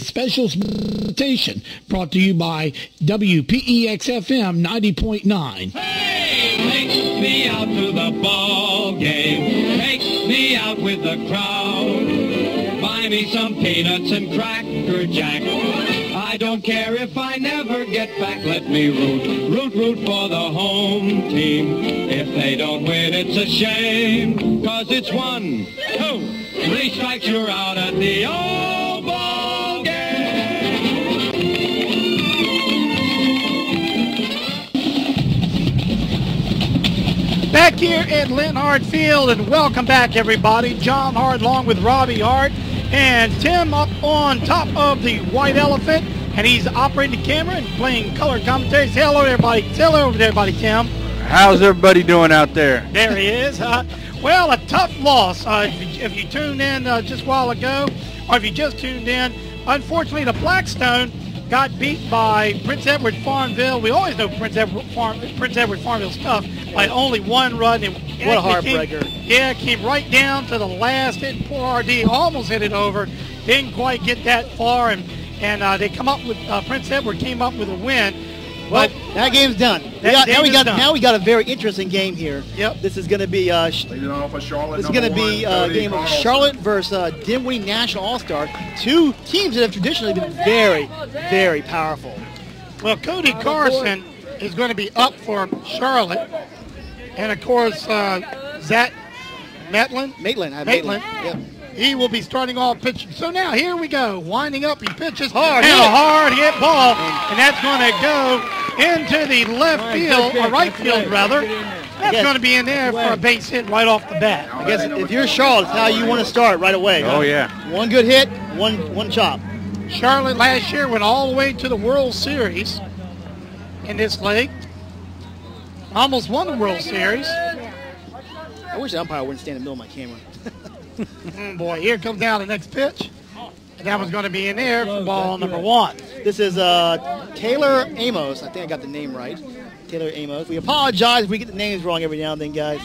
Special presentation brought to you by WPEX-FM 90.9. Hey, take me out to the ball game. Take me out with the crowd. Buy me some peanuts and Cracker Jack. I don't care if I never get back. Let me root for the home team. If they don't win, it's a shame. 'Cause it's 1, 2, 3 strikes, you're out at the old ball game. Back here at Linhart Field, and welcome back, everybody. John Hart along with Robbie Hart and Tim up on top of the white elephant, and he's operating the camera and playing color commentary. Say hello to everybody. Say hello to everybody, Tim. How's everybody doing out there? There he is. Well, a tough loss. If you tuned in just a while ago, or if you just tuned in, unfortunately, the Blackstone got beat by Prince Edward Farmville. We always know Prince Edward Farmville's tough by only 1 run. What a heartbreaker. It came right down to the last hit. Poor RD almost hit it over. Didn't quite get that far, and they come up with Prince Edward came up with a win. Well, that game's done. Now we got a very interesting game here. Yep. This is going to be a game of Charlotte versus Dinnwiddie National All-Star. 2 teams that have traditionally been very, very powerful. Well, Cody Carson is going to be up for Charlotte, and of course Zach Maitland. Yep. He will be starting off pitching. So now here we go. Winding up, he pitches hard, and a hard hit ball, and that's going to go into the left field, or right field rather. That's going to be in there for a base hit right off the bat. I guess if you're Charlotte, it's how you want to start right away. Oh, yeah. 1 good hit, one chop. Charlotte last year went all the way to the World Series in this league. Almost won the World Series. I wish the umpire wouldn't stand in the middle of my camera. Boy, here comes down the next pitch. And that one's going to be in there for ball number 1. This is Taylor Amos. I think I got the name right. Taylor Amos. We apologize if we get the names wrong every now and then, guys.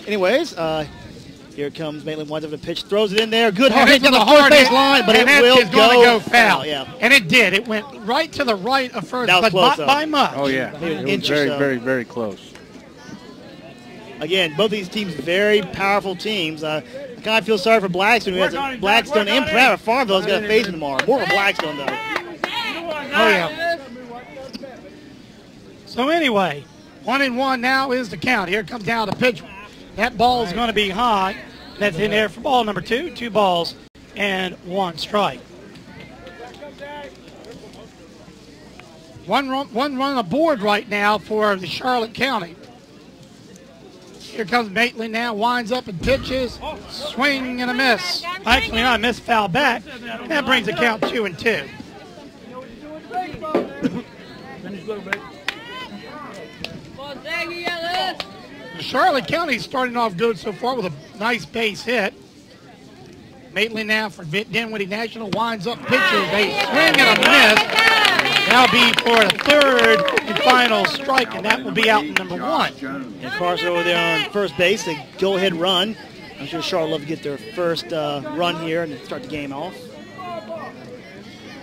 Anyways, here comes Maitland. Winds up the pitch, throws it in there. Good hard hit to the first base line, but it will go foul. Yeah. And it did. It went right to the right of first, that was but close, not by much. Oh, yeah. It was very, very, very close. Again, both these teams very powerful teams. I kind of feel sorry for Blackstone, who has Blackstone and Farmville is going to face him tomorrow. More of a Blackstone, though. Oh, yeah. So anyway, 1-1 now is the count. Here comes down the pitch. That ball is going to be high. That's in there for ball number 2. 2 balls and 1 strike. One run aboard right now for the Charlotte County. Here comes Maitland now, winds up and pitches, swing and a miss. Actually, not a miss, foul back. That brings the count 2-2. Charlotte County is starting off good so far with a nice base hit. Maitland now for Dinnwiddie National, winds up, pitches, a swing and a miss. That'll be for the 3rd and final strike, and that will be out in number 1. And Carson over there on first base, a go-ahead run. I'm sure Charlotte will love to get their first run here and start the game off.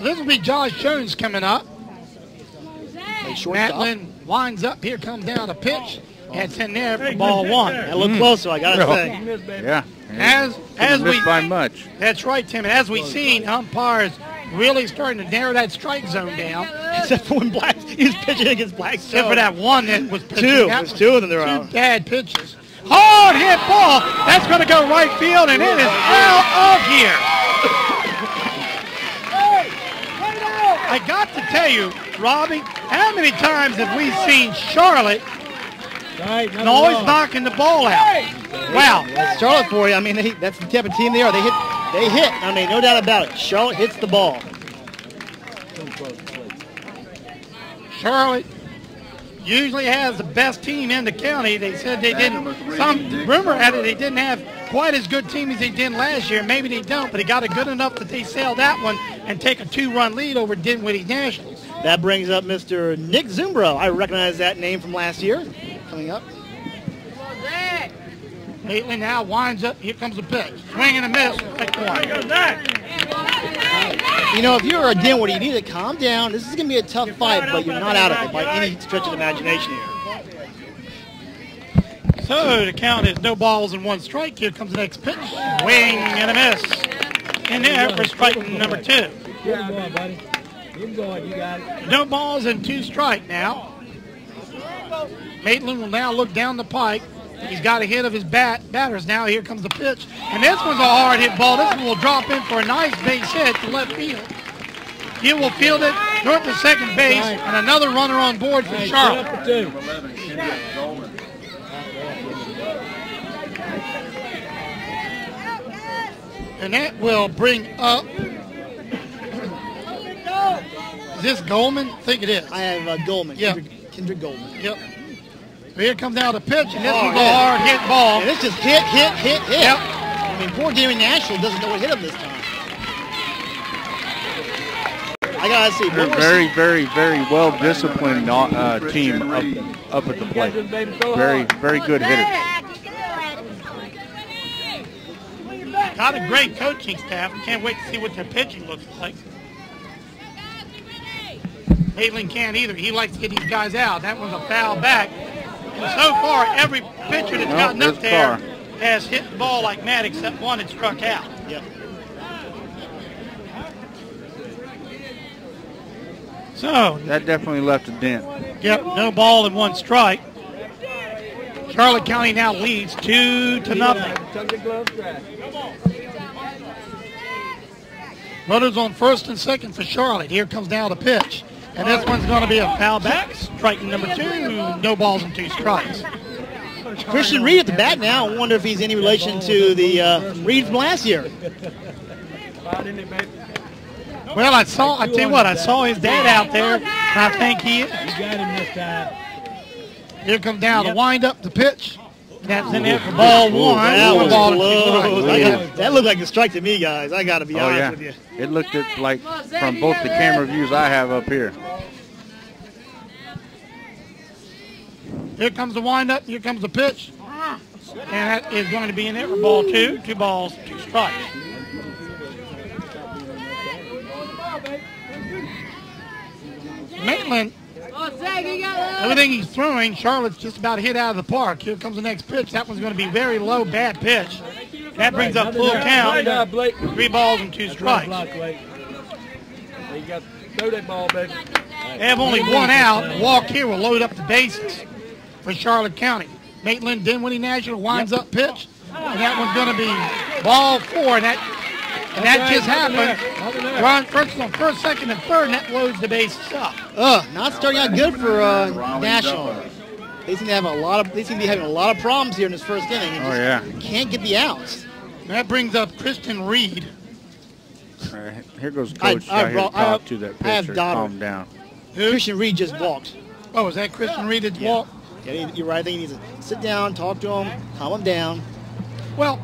This will be Josh Jones coming up. Maitland winds up. Here comes down a pitch. It's in there for ball 1. A little closer, I gotta say. Yeah. As we by much. That's right, Tim. And as we've seen, umpires really starting to narrow that strike zone down. Except for when he's pitching against Blackstone. Except for that one that was pitching. There's 2 of them there. 2 bad pitches. Hard hit ball. That's going to go right field, and it is out of here. I got to tell you, Robbie, how many times have we seen Charlotte always knocking the ball out? Wow. That's Charlotte for you. I mean, that's the type of team they are. They hit. I mean, no doubt about it. Charlotte hits the ball. Charlotte usually has the best team in the county. They said they didn't. Some rumor had it they didn't have quite as good team as they did last year. Maybe they don't, but they got it good enough that they sail that one and take a 2-run lead over Dinnwiddie National. That brings up Mr. Nick Zumbro. I recognize that name from last year. Coming up. Maitland now winds up. Here comes the pitch. Swing and a miss. Strike one. You know, if you're a Dinnwiddie, you need to calm down. This is going to be a tough fight, but you're not out of it by any stretch of the imagination here. So the count is no balls and one strike. Here comes the next pitch. Swing and a miss. In there for strike number 2. Good boy, buddy. Keep going. You got it. No balls and 2 strike now. Maitland will now look down the pike. He's got a hit of his batters now. Here comes the pitch. And this one's a hard hit ball. This one will drop in for a nice base hit to left field. He will field it toward the second base, and another runner on board for Charlotte. And that will bring up, is this Goldman? I think it is. I have Goldman, yeah. Kendrick Goldman. Yep. So here comes now the pitch, and this one's a hard hit ball. And it's just hit. Yep. I mean, poor Dinnwiddie National doesn't know what hit him this time. I got to see. They're very well-disciplined team up at the plate. Very good hitters. Got a great coaching staff. Can't wait to see what their pitching looks like. Maitland can't either. He likes to get these guys out. That one's a foul back. And so far, every pitcher that's gotten up there has hit the ball like mad except one that struck out. Yep. So that definitely left a dent. Yep, no ball and 1 strike. Charlotte County now leads 2-0. Runners on first and second for Charlotte. Here comes now the pitch. And this one's going to be a foul back. Strike number 2. No balls and 2 strikes. Christian Reed at the bat now. I wonder if he's any relation to the Reed from last year. Well, I tell you what, I saw his dad out there, and I think he is. You got him this time. Here comes down the wind up, the pitch. That's in there for ball 1. That was close. That looked like a strike to me, guys. I got to be honest with you. It looked like from both the camera views I have up here. Here comes the wind up. Here comes the pitch. And that is going to be in there for ball 2. 2 balls, 2 strikes. Maitland, everything he's throwing, Charlotte's just about hit out of the park. Here comes the next pitch. That one's going to be very low, bad pitch. That brings up full count. 3 balls and 2 strikes. Throw that ball, baby. They have only 1 out. A walk here will load up the bases for Charlotte County. Maitland, Dinnwiddie National winds up pitch. And that one's going to be ball 4. And that just happened. Run first on first, second, and third, and that loads the bases up. Not starting out good for National. They seem to be having a lot of problems here in this first inning. And can't get the outs. And that brings up Kristen Reed. Here goes Coach. I talk to that pitcher. Calm down. Christian Reed just walked. Oh, is that Kristen Reed that walked? Yeah, you're right. I think he needs to sit down, talk to him, calm him down. Well,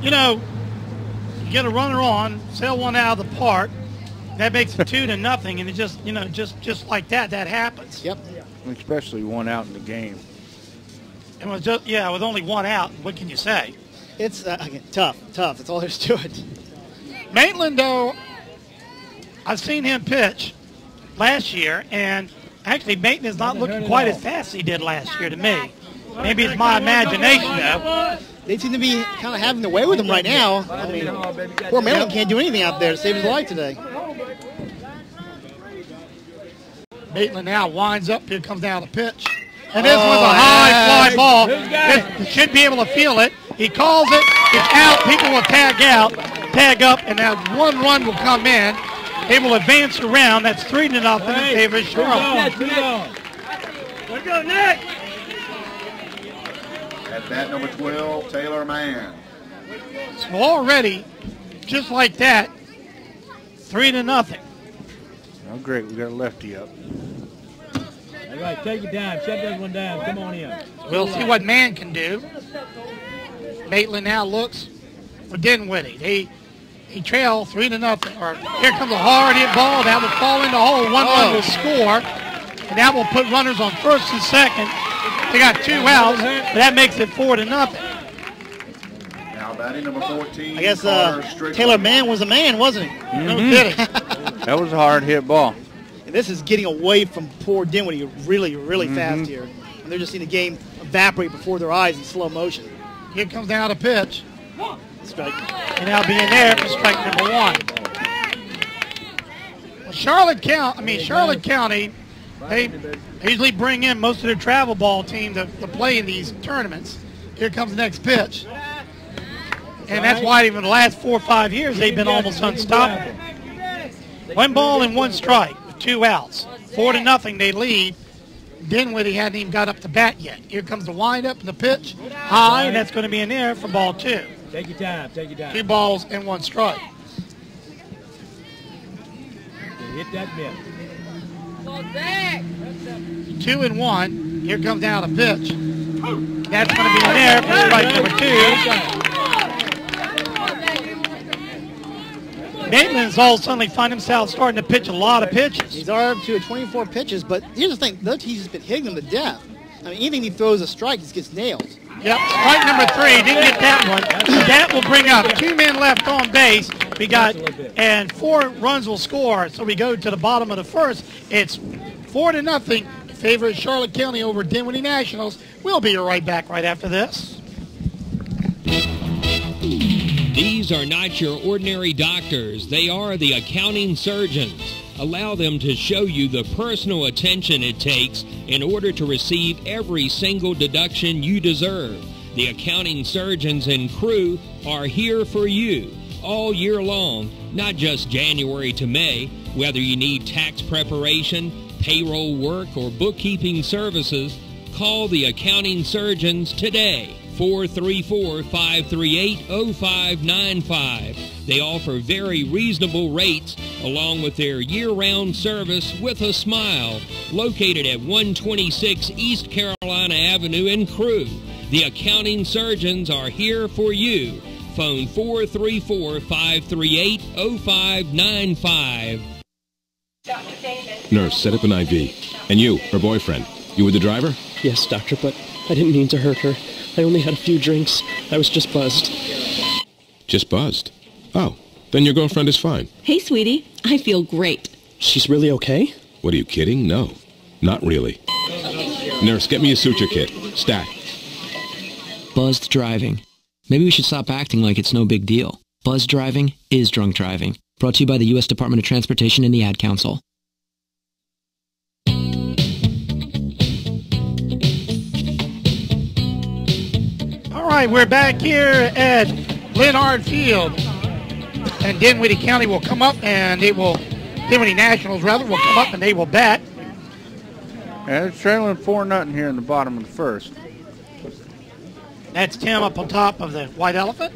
you know, you get a runner on, sail one out of the park. That makes it 2-0, and it just, just like that happens. Yep. Especially 1 out in the game. It was just, with only 1 out. What can you say? It's tough. That's all there's to it. Maitland, though, I've seen him pitch last year, and actually Maitland is not looking quite as fast as he did last year to me. Maybe it's my imagination, though. They seem to be kind of having the way with him right now. I mean, poor Maitland can't do anything out there to save his life today. Maitland now winds up. Here comes down the pitch. And this was a high fly ball. This should be able to feel it. He calls it. It's out. People will tag up, and now 1 run will come in. They will advance around. That's 3-0 in favor of Charlotte. Let's go, Nick. At bat number 12, Taylor Mann. So already, just like that, 3-0. Oh, great. We got a lefty up. All right, take it down. Shut this one down. Come on in. We'll see what Mann can do. Maitland now looks for Dinnwiddie. He trail 3-0. Here comes a hard hit ball. That will fall in the hole. 1 run will score. And that will put runners on first and second. They got 2 outs, but that makes it 4-0. Now batting number 14. I guess Carter Strickland. Taylor Mann was a man, wasn't he? No kidding. That was a hard hit ball. And this is getting away from poor Dinnwiddie really, really fast here. And they're just seeing the game evaporate before their eyes in slow motion. Here comes down a pitch. Strike. And that'll be in there for strike number 1. Well, Charlotte County, they usually bring in most of their travel ball team to play in these tournaments. Here comes the next pitch. And that's why even the last 4 or 5 years they've been almost unstoppable. 1 ball and 1 strike with 2 outs. 4-0 they lead. Dinnwiddie hadn't even got up to bat yet. Here comes the windup and the pitch. High, and that's going to be in there for ball 2. Take your time, take your time. 2 balls and 1 strike. Hit that mitt. 2-1. Here comes down a pitch. That's going to be in there for strike number 2. Maitland's all suddenly find himself starting to pitch a lot of pitches. He's already up to 24 pitches, but here's the thing. He's just been hitting them to death. I mean, anything he throws a strike, just gets nailed. Yep, strike number 3. Didn't get that one. That will bring up 2 men left on base. We got, and 4 runs will score. So we go to the bottom of the first. It's 4-0 in favor of Charlotte County over Dinnwiddie Nationals. We'll be right back right after this. These are not your ordinary doctors. They are the accounting surgeons. Allow them to show you the personal attention it takes in order to receive every single deduction you deserve. The accounting surgeons and crew are here for you all year long, not just January to May. Whether you need tax preparation, payroll work, or bookkeeping services, call the accounting surgeons today. 434-538-0595. They offer very reasonable rates along with their year-round service with a smile. Located at 126 East Carolina Avenue in Crewe. The accounting surgeons are here for you. Phone 434-538-0595. Nurse, set up an IV. And you, her boyfriend, you were the driver? Yes, doctor, but I didn't mean to hurt her. I only had a few drinks. I was just buzzed. Just buzzed? Oh, then your girlfriend is fine. Hey, sweetie. I feel great. She's really okay? What, are you kidding? No, not really. Nurse, get me a suture kit. Stat. Buzzed driving. Maybe we should stop acting like it's no big deal. Buzzed driving is drunk driving. Brought to you by the U.S. Department of Transportation and the Ad Council. All right, we're back here at Leonard Field, and Dinnwiddie County will come up, and Dinnwiddie Nationals rather will come up, and they will bat. Yeah, it's trailing 4-0 here in the bottom of the first. That's Tim up on top of the White Elephant.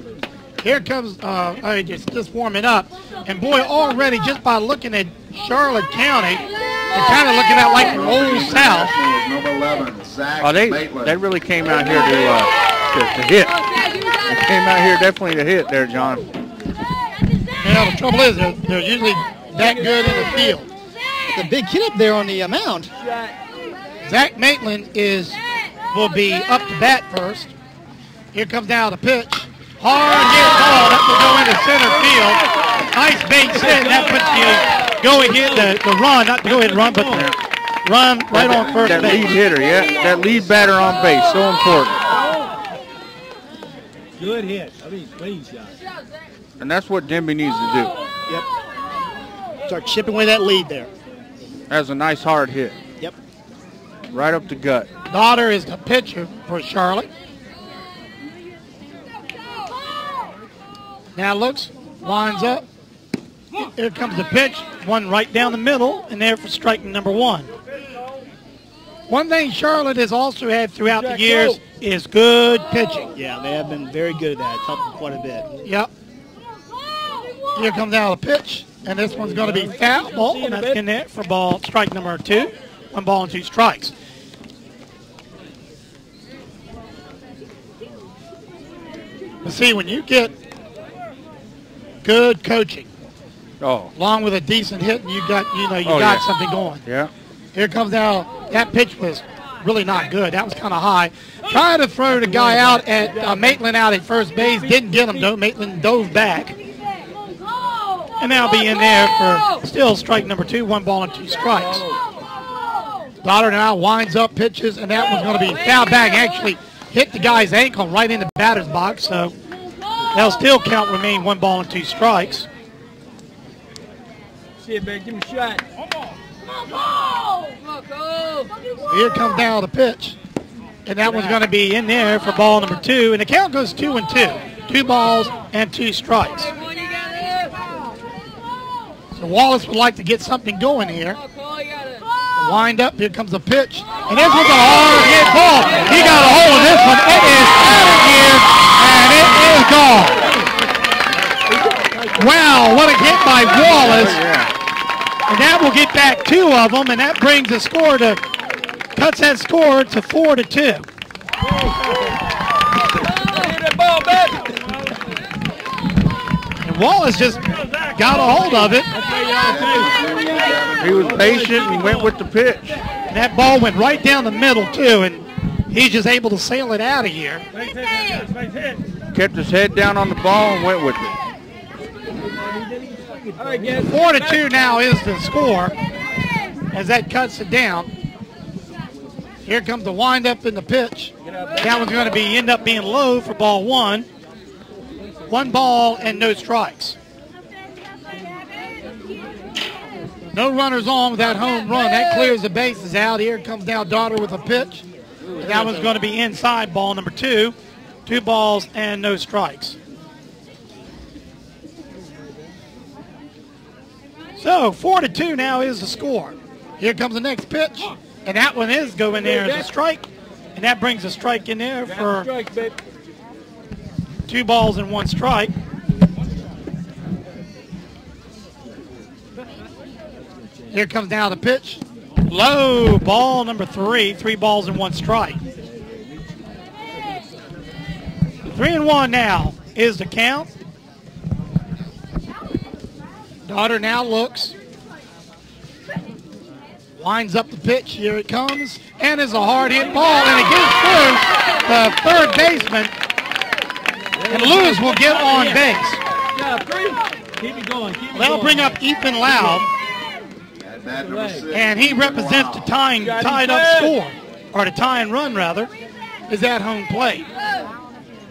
Here comes, just warming up, and boy, already just by looking at Charlotte County, they're kind of looking at like the old South. Number 11, Zach Oh, they really came out here to hit. They came out here definitely to hit there, John. Yeah, the trouble is they're usually that good in the field. The big kid up there on the mound. Zach Maitland will be up to bat first. Here comes down the pitch. Hard hit ball. That will go into center field. Nice base hit. That puts you going in the run, not the go-ahead run, but the run right on first base. That lead hitter, yeah. That lead batter on base, so important. Good hit. I mean, clean shot. And that's what Denby needs to do. Yep. Start chipping away that lead there. That's a nice hard hit. Yep. Right up the gut. Daughter is the pitcher for Charlotte. Now looks, lines up. Here comes the pitch. One right down the middle, and there for strike number 1. One thing Charlotte has also had throughout the years is good pitching. Yeah, they have been very good at that. It's helped them quite a bit. Yep. Here comes out the pitch, and this one's going to be foul ball, and that's in there for strike number 2. 1 ball and 2 strikes. But see, when you get good coaching, along with a decent hit, and you got something going. Yeah. Here comes now. That pitch was really not good. That was kind of high. Trying to throw the guy out at Maitland out at first base. Didn't get him, though. Maitland dove back. And that'll be in there for still strike number 2, 1 ball and 2 strikes. Goddard now winds up, pitches, and that one's going to be foul back. Actually hit the guy's ankle right in the batter's box, so that'll still count, remain 1 ball and 2 strikes. See it, man. Give him a shot. Here comes down the pitch, and that one's going to be in there for ball number 2, and the count goes 2-2. 2 balls and 2 strikes. So Wallace would like to get something going here. Wind up, here comes the pitch, and this was a hard hit ball. He got a hold of this one. It is out of here, and it is gone. Wow, what a hit by Wallace. And that will get back 2 of them, and that brings the score to, cuts that score to 4-2. And Wallace just got a hold of it. He was patient and went with the pitch. And that ball went right down the middle, too, and he's just able to sail it out of here. Kept his head down on the ball and went with it. 4-2 now is the score as that cuts it down. Here comes the windup in the pitch. That one's going to be end up being low for ball 1. 1 ball and no strikes. No runners on with that home run. That clears the bases out. Here comes now Daughter with a pitch. That one's going to be inside ball number 2. 2 balls and no strikes. So 4-2 now is the score. Here comes the next pitch. And that one is going there as a strike. And that brings a strike in there for 2 balls and 1 strike. Here comes down the pitch. Low, ball number 3. 3 balls and 1 strike. 3-1 now is the count. Daughter now looks. Winds up the pitch. Here it comes. And is a hard hit ball. And it gets through the third baseman. And Lewis will get on base. Keep it going. That'll bring up Ethan Loud. And he represents the tied up score, or the tying run rather, is at home plate.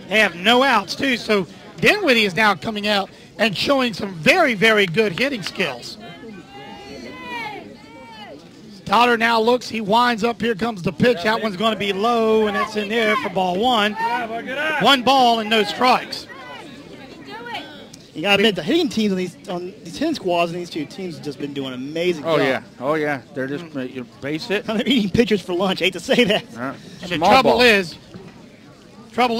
They have no outs too, so Dinnwiddie is now coming out and showing some very, very good hitting skills. Stoddard now looks, he winds up, here comes the pitch. That one's going to be low, and that's in there for ball 1. 1 ball and no strikes. You got to admit, the hitting teams on these 10 squads and these 2 teams have just been doing an amazing job. Oh, yeah. They're just base it. They're eating pitchers for lunch. I hate to say that. And the trouble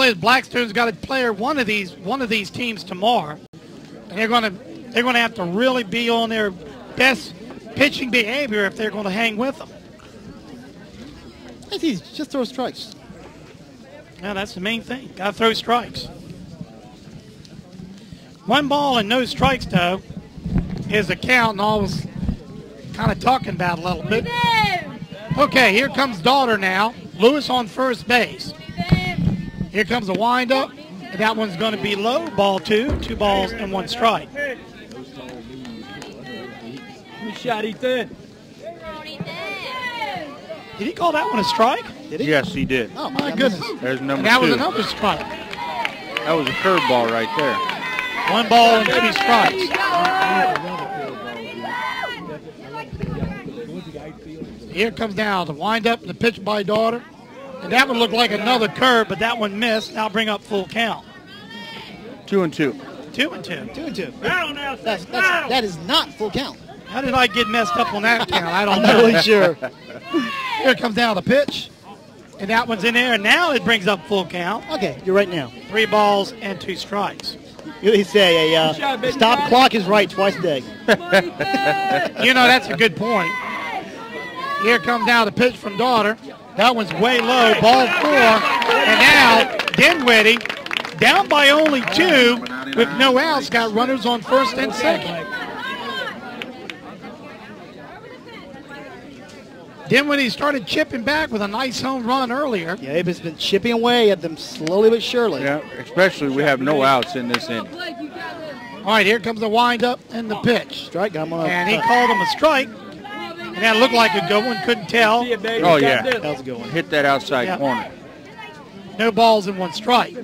is, Blackstone's got to play one of these teams tomorrow, and they're going to have to really be on their best pitching behavior if they're going to hang with them. It's easy. Just throw strikes. Yeah, that's the main thing. Got to throw strikes. 1 ball and no strikes, though, is the count, and I was kind of talking about it a little bit. Okay, here comes Daughter now. Lewis on first base. Here comes a windup. That one's going to be low. Ball 2. 2 balls and 1 strike. Good shot, Ethan. Did he call that one a strike? Did he? Yes, he did. Oh, my goodness. There's number 2. That was another strike. That was a curveball right there. 1 ball and 2 strikes. Here comes down the windup and the pitch by Daughter. And that one looked like another curve, but that one missed. Now bring up full count. 2-2. 2-2. 2-2. That is not full count. How did I get messed up on that count? I don't I'm know. not really sure. Here comes down the pitch. And that one's in there. And now it brings up full count. Okay, you're right now. 3 balls and 2 strikes. You say a stop clock is right twice a day. You know, that's a good point. Here comes down the pitch from Daughter. That one's way low, ball 4. And now Dinnwiddie, down by only 2 with no outs, got runners on first and second. Dinnwiddie started chipping back with a nice home run earlier. Yeah, they've just been chipping away at them slowly but surely. Yeah, especially we have no outs in this inning. All right, here comes the windup and the pitch. Strike, got him on and he called him a strike. And that looked like a good one, couldn't tell. Oh, yeah. That was a good one. Hit that outside corner. No balls and 1 strike.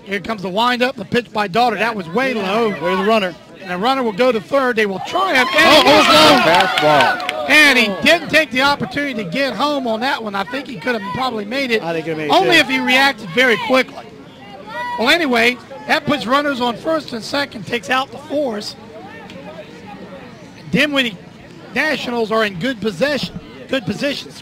Here comes the windup, the pitch by Daughter. That was way low. There's the runner. And the runner will go to third. They will try him. Fastball. And he didn't take the opportunity to get home on that one. I think he could have probably made it. I think he made it only too. if he reacted very quickly. Well, anyway, that puts runners on first and second, takes out the force. Dinnwiddie Nationals are in good positions,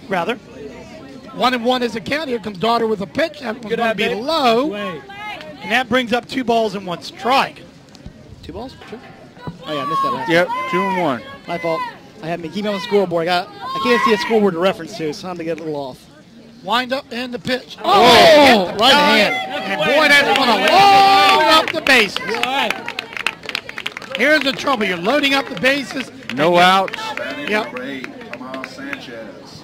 rather. 1-1 is the count. Here comes Daughter with a pitch. That one's going to be low. And that brings up 2 balls and 1 strike. 2 balls? Sure. Oh, yeah, I missed that last Yep, one. 2-1. My fault. I haven't been keeping on the scoreboard. I can't see a scoreboard to reference to, so I'm going to get a little off. Wind up and the pitch. Oh, right in the hand. And boy, that's going to load up the bases. Here's the trouble. You're loading up the bases. No outs. Yep. Come Sanchez.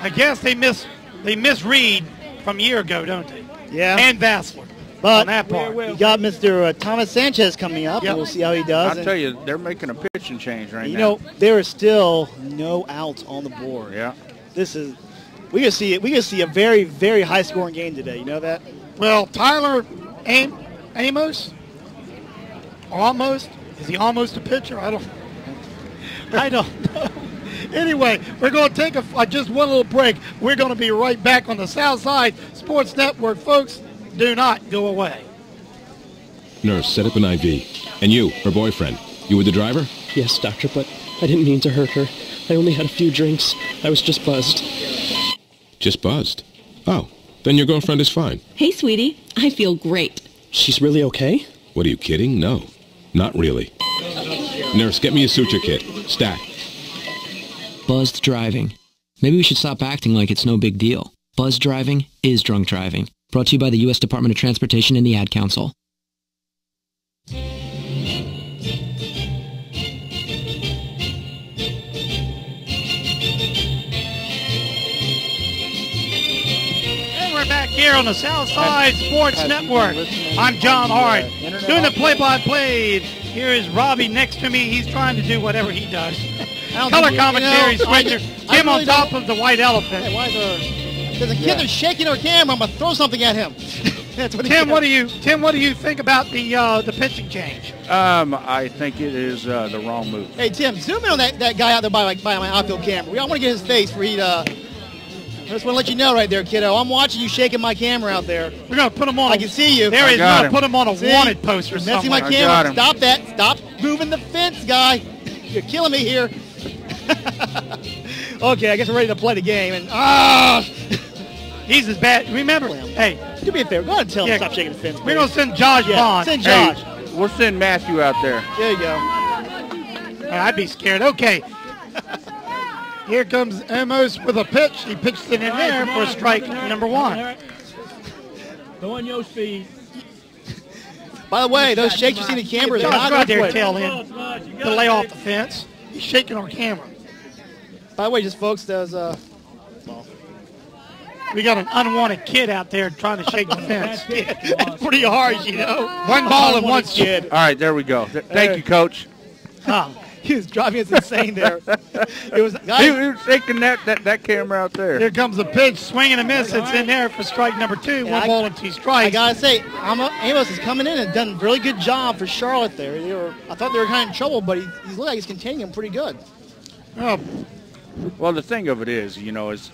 I guess they misread from a year ago, don't they? Yeah. And Vassler. But on that part. you got Mr. Thomas Sanchez coming up, and we'll see how he does. I'll tell you, they're making a pitching change right now. You know, there is still no outs on the board. Yeah. We can see a very, very high scoring game today. You know that? Well, Tyler Amos, is he almost a pitcher? I don't know. Anyway, we're going to take just one little break. We're going to be right back on the Southside Sports Network, folks. Do not go away. Nurse, set up an IV. And you, her boyfriend, you were the driver? Yes, doctor, but I didn't mean to hurt her. I only had a few drinks. I was just buzzed. Just buzzed? Oh, then your girlfriend is fine. Hey, sweetie. I feel great. She's really okay? What, are you kidding? No, not really. Nurse, get me a suture kit. Stat. Buzzed driving. Maybe we should stop acting like it's no big deal. Buzzed driving is drunk driving. Brought to you by the U.S. Department of Transportation and the Ad Council. And we're back here on the Southside Sports Network. I'm John Hart, doing the play-by-play. Here is Robbie next to me. He's trying to do whatever he does. Color commentary switcher. Tim on top of the white elephant. There's a kid that's shaking our camera. I'm gonna throw something at him. Tim, what do you think about the pitching change? I think it is the wrong move. Hey Tim, zoom in on that guy out there by my outfield camera. I want to get his face for I just want to let you know right there, kiddo. I'm watching you shaking my camera out there. We're gonna put him on. I can see you. There he is. We're gonna put him on a wanted poster. You're messing my camera. Stop that. Stop moving the fence, guy. You're killing me here. Okay, I guess we're ready to play the game. And he's as bad. Remember, hey, do me a favor. Go ahead and tell him to stop shaking the fence. We're gonna send Josh Bond. Send Josh. Hey, we'll send Matthew out there. There you go. I'd be scared. Okay. Here comes Amos with a pitch. He pitched it in there for strike number 1. Go on your speed. By the way, those shakes you see in the camera is not right there, good. tail him to lay off the fence. He's shaking our camera. By the way, just folks, those we got an unwanted kid out there trying to shake the fence. It's pretty hard, you know. 1 ball and 1 strike. All right, there we go. Thank you, Coach. He was driving us insane there. It was he was shaking that camera out there. Here comes the pitch, swing and a miss. It's in there for strike number 2. 1 ball and 2 strikes. I gotta say, Amos is coming in and done a really good job for Charlotte there. I thought they were kind of in trouble, but he looked like he's containing them pretty good. Well, the thing of it is,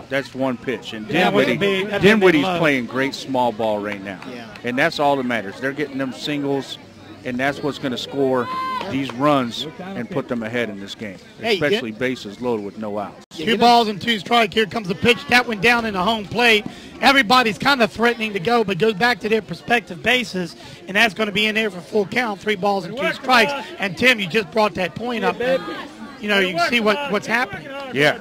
that's one pitch, and Dinnwiddie's playing great small ball right now, and that's all that matters. They're getting them singles, and that's what's going to score these runs and put them ahead in this game, especially bases loaded with no outs. 2 balls and 2 strikes. Here comes the pitch. That went down in the home plate. Everybody's kind of threatening to go, but goes back to their prospective bases, and that's going to be in there for full count. 3 balls and 2 strikes. And Tim, you just brought that point up. You can see what's happening. Yeah.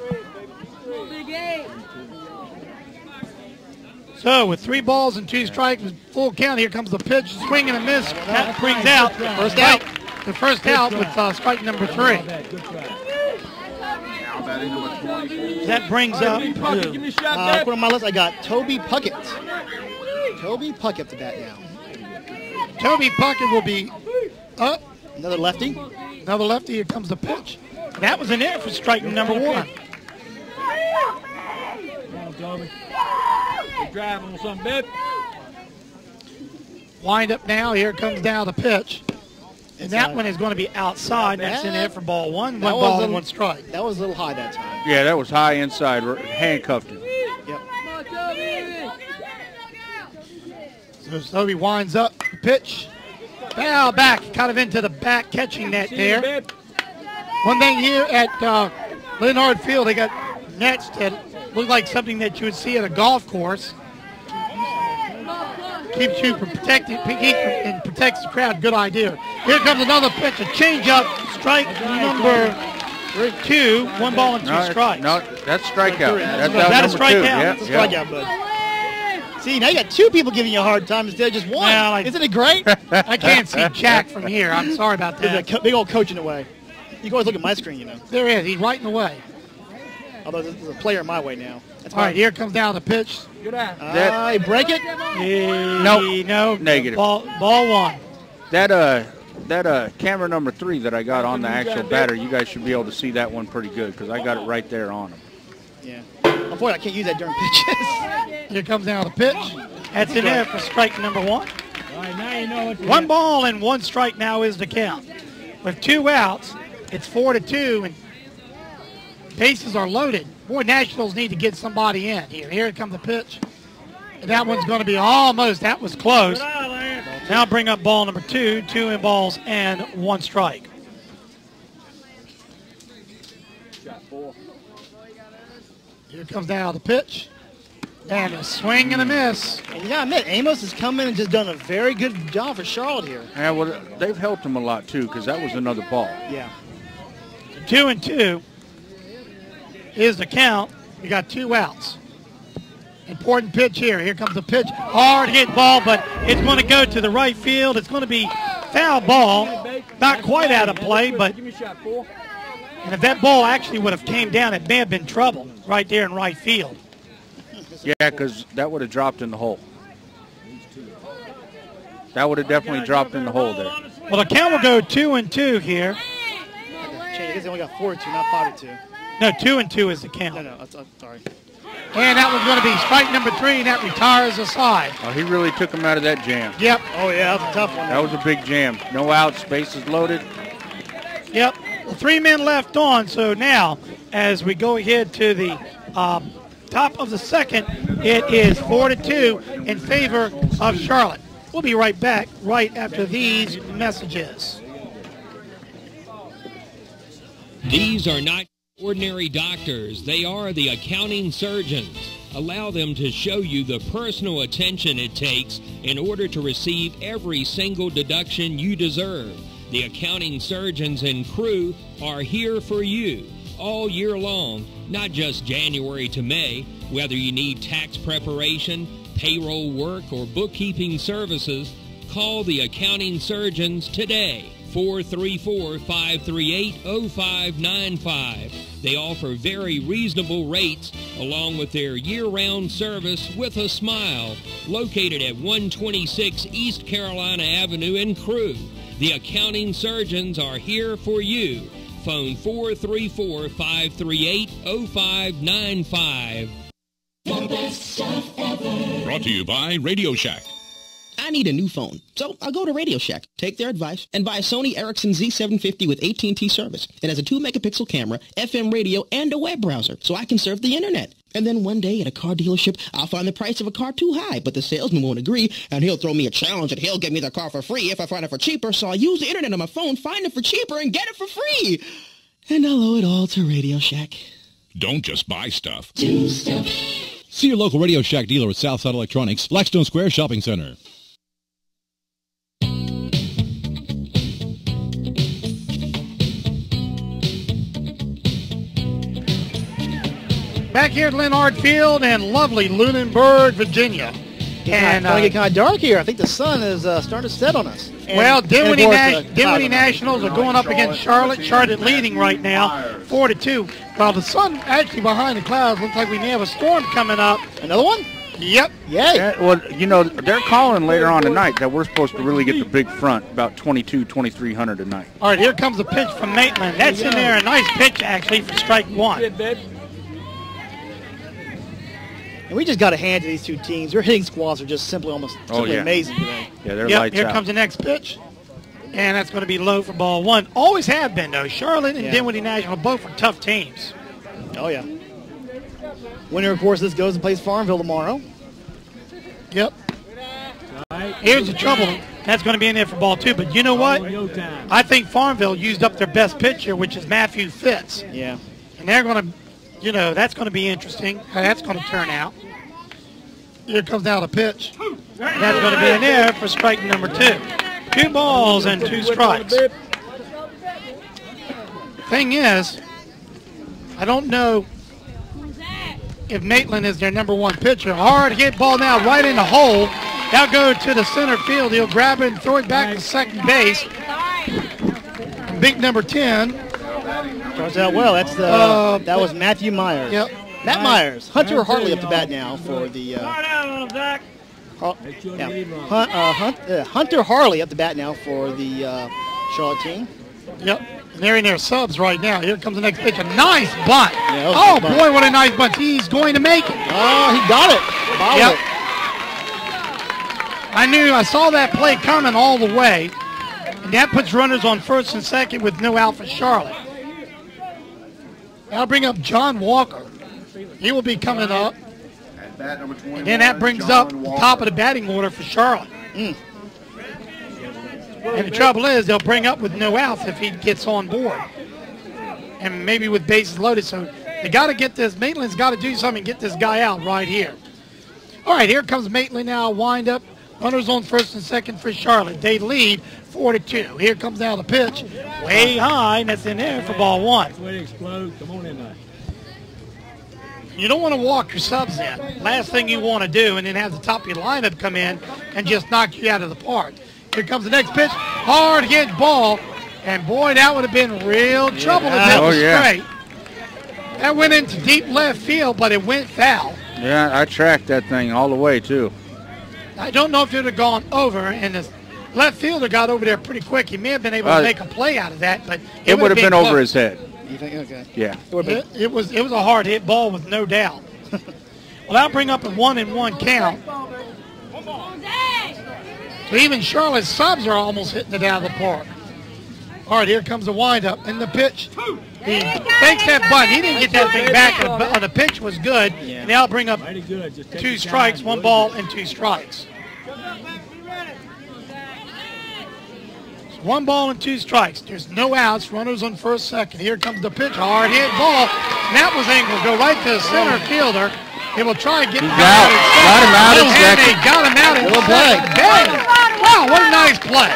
So with 3 balls and 2 strikes, full count. Here comes the pitch, swing and a miss. That brings out the first out with strike number 3. batting number 24. That brings up Give me a shot, Put on my list, I got Toby Puckett. Toby Puckett to bat now. Toby Puckett will be up. Another lefty. Another lefty. Here comes the pitch. That was an error for strike number 1. Come on, Toby. You're driving with something, babe. Wind up now. Here comes down the pitch. And that one is going to be outside. That's in there for ball 1. One ball and 1 strike. That was a little high that time. Yeah, that was high inside. Handcuffed him. Yep. So Toby winds up the pitch. Foul back, kind of into the back catching net there. One thing here at Leonard Field, they got nets that look like something that you would see at a golf course. Keeps you from protecting, and protects the crowd. Good idea. Here comes another pitch, a changeup, strike number 2, 1 ball and 2 strikes. No, that's strikeout. That's a strikeout. That's a strikeout, bud. See, now you got 2 people giving you a hard time instead of just 1. Well, Isn't it great? I can't see Jack from here. I'm sorry about that. There's a big old coach in the way. You can always look at my screen, you know. There is. He's right in the way. Although there's a player in my way now. That's all right, here comes down the pitch. Good eye. You break it? No. Negative. Ball 1. That camera number 3 that I got on the actual batter, you guys should be able to see that one pretty good because I got it right there on him. Yeah. Unfortunately, I can't use that during pitches. Here comes down the pitch. That's in there for strike number 1. All right, now you know what to 1 do. ball and 1 strike now is the count. With 2 outs, it's 4-2, and bases are loaded. Boy, Nationals need to get somebody in here. Here comes the pitch. And that one's going to be almost, that was close. Now bring up ball number 2, 2 in balls and 1 strike. Here comes down the pitch. And a swing and a miss. And you got to admit, Amos has come in and just done a very good job for Charlotte here. Yeah, well, they've helped him a lot, too, because that was another ball. Yeah. 2-2 is the count. You got 2 outs. Important pitch here. Here comes the pitch. Hard hit ball, but it's going to go to the right field. It's going to be foul ball. Not quite out of play, but Give me a shot, fool. and if that ball actually would have came down, it may have been trouble right there in right field. Yeah, because that would have dropped in the hole. That would have definitely dropped in the hole there. Well, the count will go 2-2 here. I guess they only got 4-2, not 5-2. No, 2-2 is the count. No, I'm sorry. And that was going to be strike number 3, and that retires the side. Oh, he really took him out of that jam. Yep. Oh, yeah, that's a tough one. That was a big jam. No outs, bases loaded. Yep. Well, 3 men left on, so now as we go ahead to the top of the second, it is 4-2 in favor of Charlotte. We'll be right back right after these messages. These are not ordinary doctors. They are the accounting surgeons. Allow them to show you the personal attention it takes in order to receive every single deduction you deserve. The accounting surgeons and crew are here for you all year long, not just January to May. Whether you need tax preparation, payroll work, or bookkeeping services, call the accounting surgeons today. 434-538-0595. They offer very reasonable rates along with their year-round service with a smile. Located at 126 East Carolina Avenue in Crewe. The accounting surgeons are here for you. Phone 434-538-0595. The best stuff ever. Brought to you by Radio Shack. I need a new phone, so I'll go to Radio Shack, take their advice, and buy a Sony Ericsson Z750 with AT&T service. It has a 2-megapixel camera, FM radio, and a web browser, so I can surf the internet. And then one day at a car dealership, I'll find the price of a car too high, but the salesman won't agree, and he'll throw me a challenge and he'll give me the car for free if I find it for cheaper, so I'll use the internet on my phone, find it for cheaper, and get it for free. And I'll owe it all to Radio Shack. Don't just buy stuff. Do stuff. See your local Radio Shack dealer at Southside Electronics, Blackstone Square Shopping Center. Back here at Leonard Field in lovely Lunenburg, Virginia. It's going to get kind of dark here. I think the sun is starting to set on us. Well, Dinnwiddie Nationals are going up against Charlotte. Charlotte leading right now, 4-2. While the sun actually behind the clouds looks like we may have a storm coming up. Another one? Yep. Yay. Yeah, well, you know, they're calling later on tonight that we're supposed to really get the big front, about 2,300 tonight. All right, here comes a pitch from Maitland. That's in there. A nice pitch, actually, for strike one. And we just got a hand to these two teams. Their hitting squads are just simply amazing today. Yeah, they're lights here out. Comes the next pitch. And that's going to be low for ball one. Always have been, though. Charlotte and Dinnwiddie National both are tough teams. Oh, yeah. Winner, of course, this goes and plays Farmville tomorrow. Yep. Here's the trouble. That's going to be in there for ball two. But you know what? I think Farmville used up their best pitcher, which is Matthew Fitz. Yeah. And they're going to, you know, that's going to be interesting how that's going to turn out. Here comes now the pitch. That's going to be in there for strike number two. 2 balls and 2 strikes. Thing is, I don't know if Maitland is their number one pitcher. Hard hit ball now right in the hole. That'll go to the center field. He'll grab it and throw it back to second base. Big number 10. Starts out well. That's that was Matthew Myers. Yep. Matt Myers. Hunter Hartley up to bat now for the Hunter Harley up to bat now for the Charlotte team. Yep. And they're in their subs right now. Here comes the next pitch. A nice bunt. Yeah, oh, boy, what a nice bunt. He's going to make it. Oh, he got it. Yep. I saw that play coming all the way. And that puts runners on first and second with no out for Charlotte. I'll bring up John Walker. He will be coming up. And then that brings up the top of the batting order for Charlotte. And the trouble is they'll bring up with no outs if he gets on board. And maybe with bases loaded. So they got to get this. Maitland's got to do something and get this guy out right here. All right, here comes Maitland now. Wind up. Runners on first and second for Charlotte. They lead 4-2. Here comes now the pitch. Way high, and that's in there for ball one. That's where it explodes. Come on in there. You don't want to walk your subs in. Last thing you want to do, and then have the top of your lineup come in and just knock you out of the park. Here comes the next pitch. Hard hit ball. And, boy, that would have been real trouble if that was straight. That went into deep left field, but it went foul. Yeah, I tracked that thing all the way, too. I don't know if it would have gone over, and the left fielder got over there pretty quick. He may have been able to make a play out of that, but it would have been over his head. You think? Okay. Yeah. It was a hard hit ball with no doubt. Well, I'll bring up a 1-1 count. So even Charlotte's subs are almost hitting it out of the park. All right, here comes the windup and the pitch. He fakes that bunt. He didn't get that thing back, and the pitch was good. Yeah. And now I'll bring up 2 strikes, 1 ball and 2 strikes. 1 ball and 2 strikes. There's no outs. Runners on first, second. Here comes the pitch. Hard hit ball. And that was angled. Go right to the center fielder. He will try and get him out. Got him out in second. They got him out in second. Wow, what a nice play.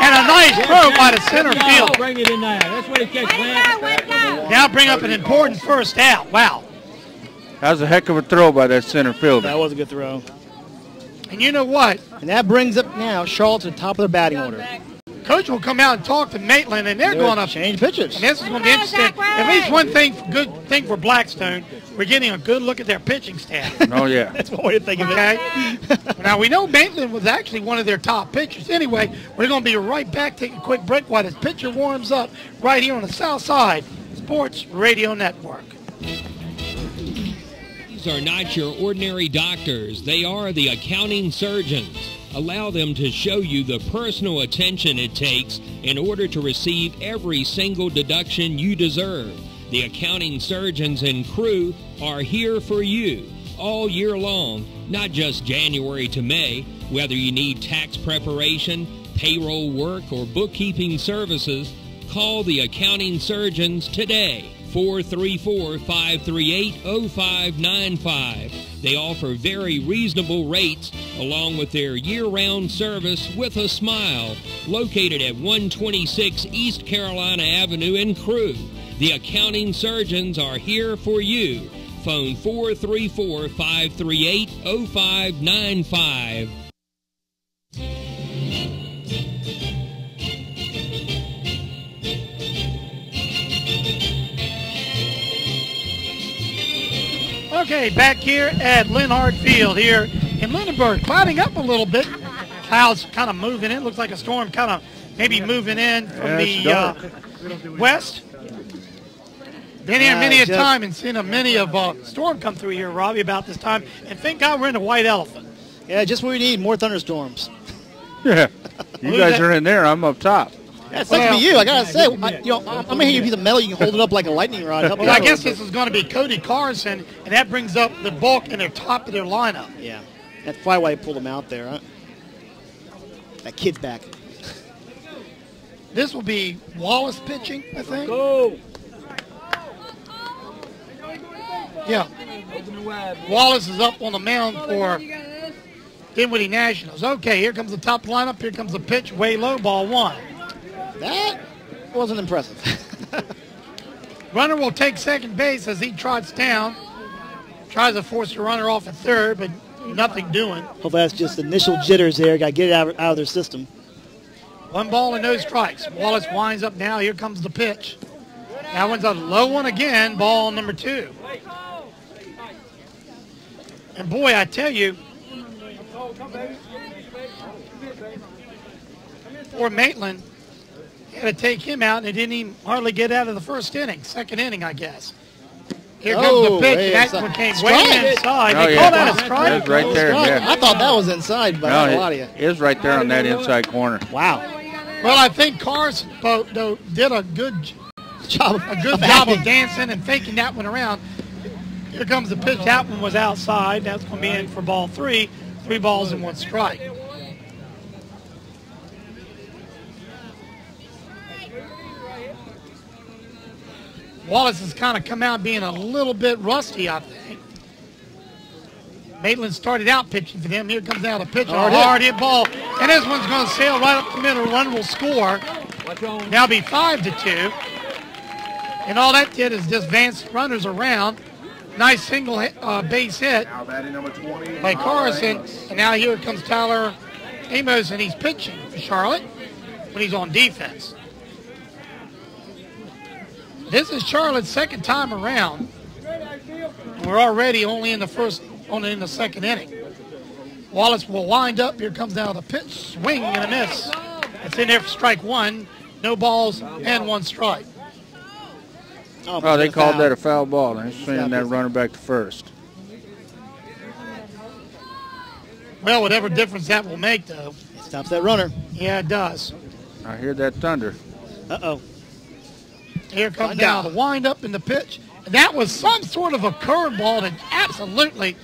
And a nice throw by the center fielder. Bring it in there. That's where he catches it. Now bring up an important first out. Wow. That was a heck of a throw by that center fielder. That was a good throw. And you know what? And that brings up now Charlotte to the top of the batting order. Coach will come out and talk to Maitland, and they're going to change pitches. And this is going to be interesting. At least one thing, good thing for Blackstone, we're getting a good look at their pitching staff. Oh, yeah. That's what we didn't think of it. Now, we know Maitland was actually one of their top pitchers. Anyway, we're going to be right back, take a quick break while this pitcher warms up right here on the South Side Sports Radio Network. These are not your ordinary doctors. They are the accounting surgeons. Allow them to show you the personal attention it takes in order to receive every single deduction you deserve. The accounting surgeons and crew are here for you all year long, not just January to May. Whether you need tax preparation, payroll work, or bookkeeping services, call the accounting surgeons today. 434-538-0595. They offer very reasonable rates along with their year-round service with a smile. Located at 126 East Carolina Avenue in Crewe. The accounting surgeons are here for you. phone 434-538-0595. Okay, back here at Linhart Field here in Lindenburg, clouding up a little bit. Clouds kind of moving in. Looks like a storm kind of maybe moving in from the west. Been here many a time and seen many of storm come through here, Robbie, about this time. And thank God we're in a white elephant. Yeah, just what we need, more thunderstorms. Yeah, you guys are in there. I'm up top. Yeah, it sucks to be you. I gotta say, I'm gonna hand you a piece of metal. You can hold it up like a lightning rod. Well, I guess this is going to be Cody Carson, and that brings up the bulk in their top of their lineup. Yeah, that's probably why you pulled him out there. Huh? That kid's back. This will be Wallace pitching, I think. Go. Yeah. Wallace is up on the mound for Dinnwiddie Nationals. Okay, here comes the top lineup. Here comes the pitch, way low, ball one. That wasn't impressive. Runner will take second base as he trots down. Tries to force the runner off at third, but nothing doing. Hopefully that's just initial jitters there. Got to get it out of their system. 1 ball and no strikes. Wallace winds up now. Here comes the pitch. That one's a low one again, ball number 2. And boy, I tell you, poor Maitland had to take him out, and it didn't even hardly get out of the first inning, second inning, I guess. Here comes the pitch. That one came way inside. They call that a strike? It was right there, yeah. I thought that was inside, but a lot of you. It was right there on that inside corner. Wow. Well, I think Carson though did a good job of dancing and faking that one around. Here comes the pitch. That one was outside. That's going to be in for ball 3. 3 balls and 1 strike. Wallace has kind of come out being a little bit rusty, I think. Maitland started out pitching for them. Here comes out a pitch, a hard hit ball. And this one's going to sail right up the middle. Run will score. Now be 5-2. And all that did is just advance runners around. Nice single base hit by Carson. And now here comes Tyler Amos, and he's pitching for Charlotte when he's on defense. This is Charlotte's second time around. We're already only in the second inning. Wallace will wind up. Here comes down the pitch. Swing and a miss. It's in there for strike 1. No balls and 1 strike. Oh, they called that a foul ball. They're sending that runner back to first. Well, whatever difference that will make, though. It stops that runner. Yeah, it does. I hear that thunder. Uh-oh. Here comes down the wind-up in the pitch. That was some sort of a curveball that absolutely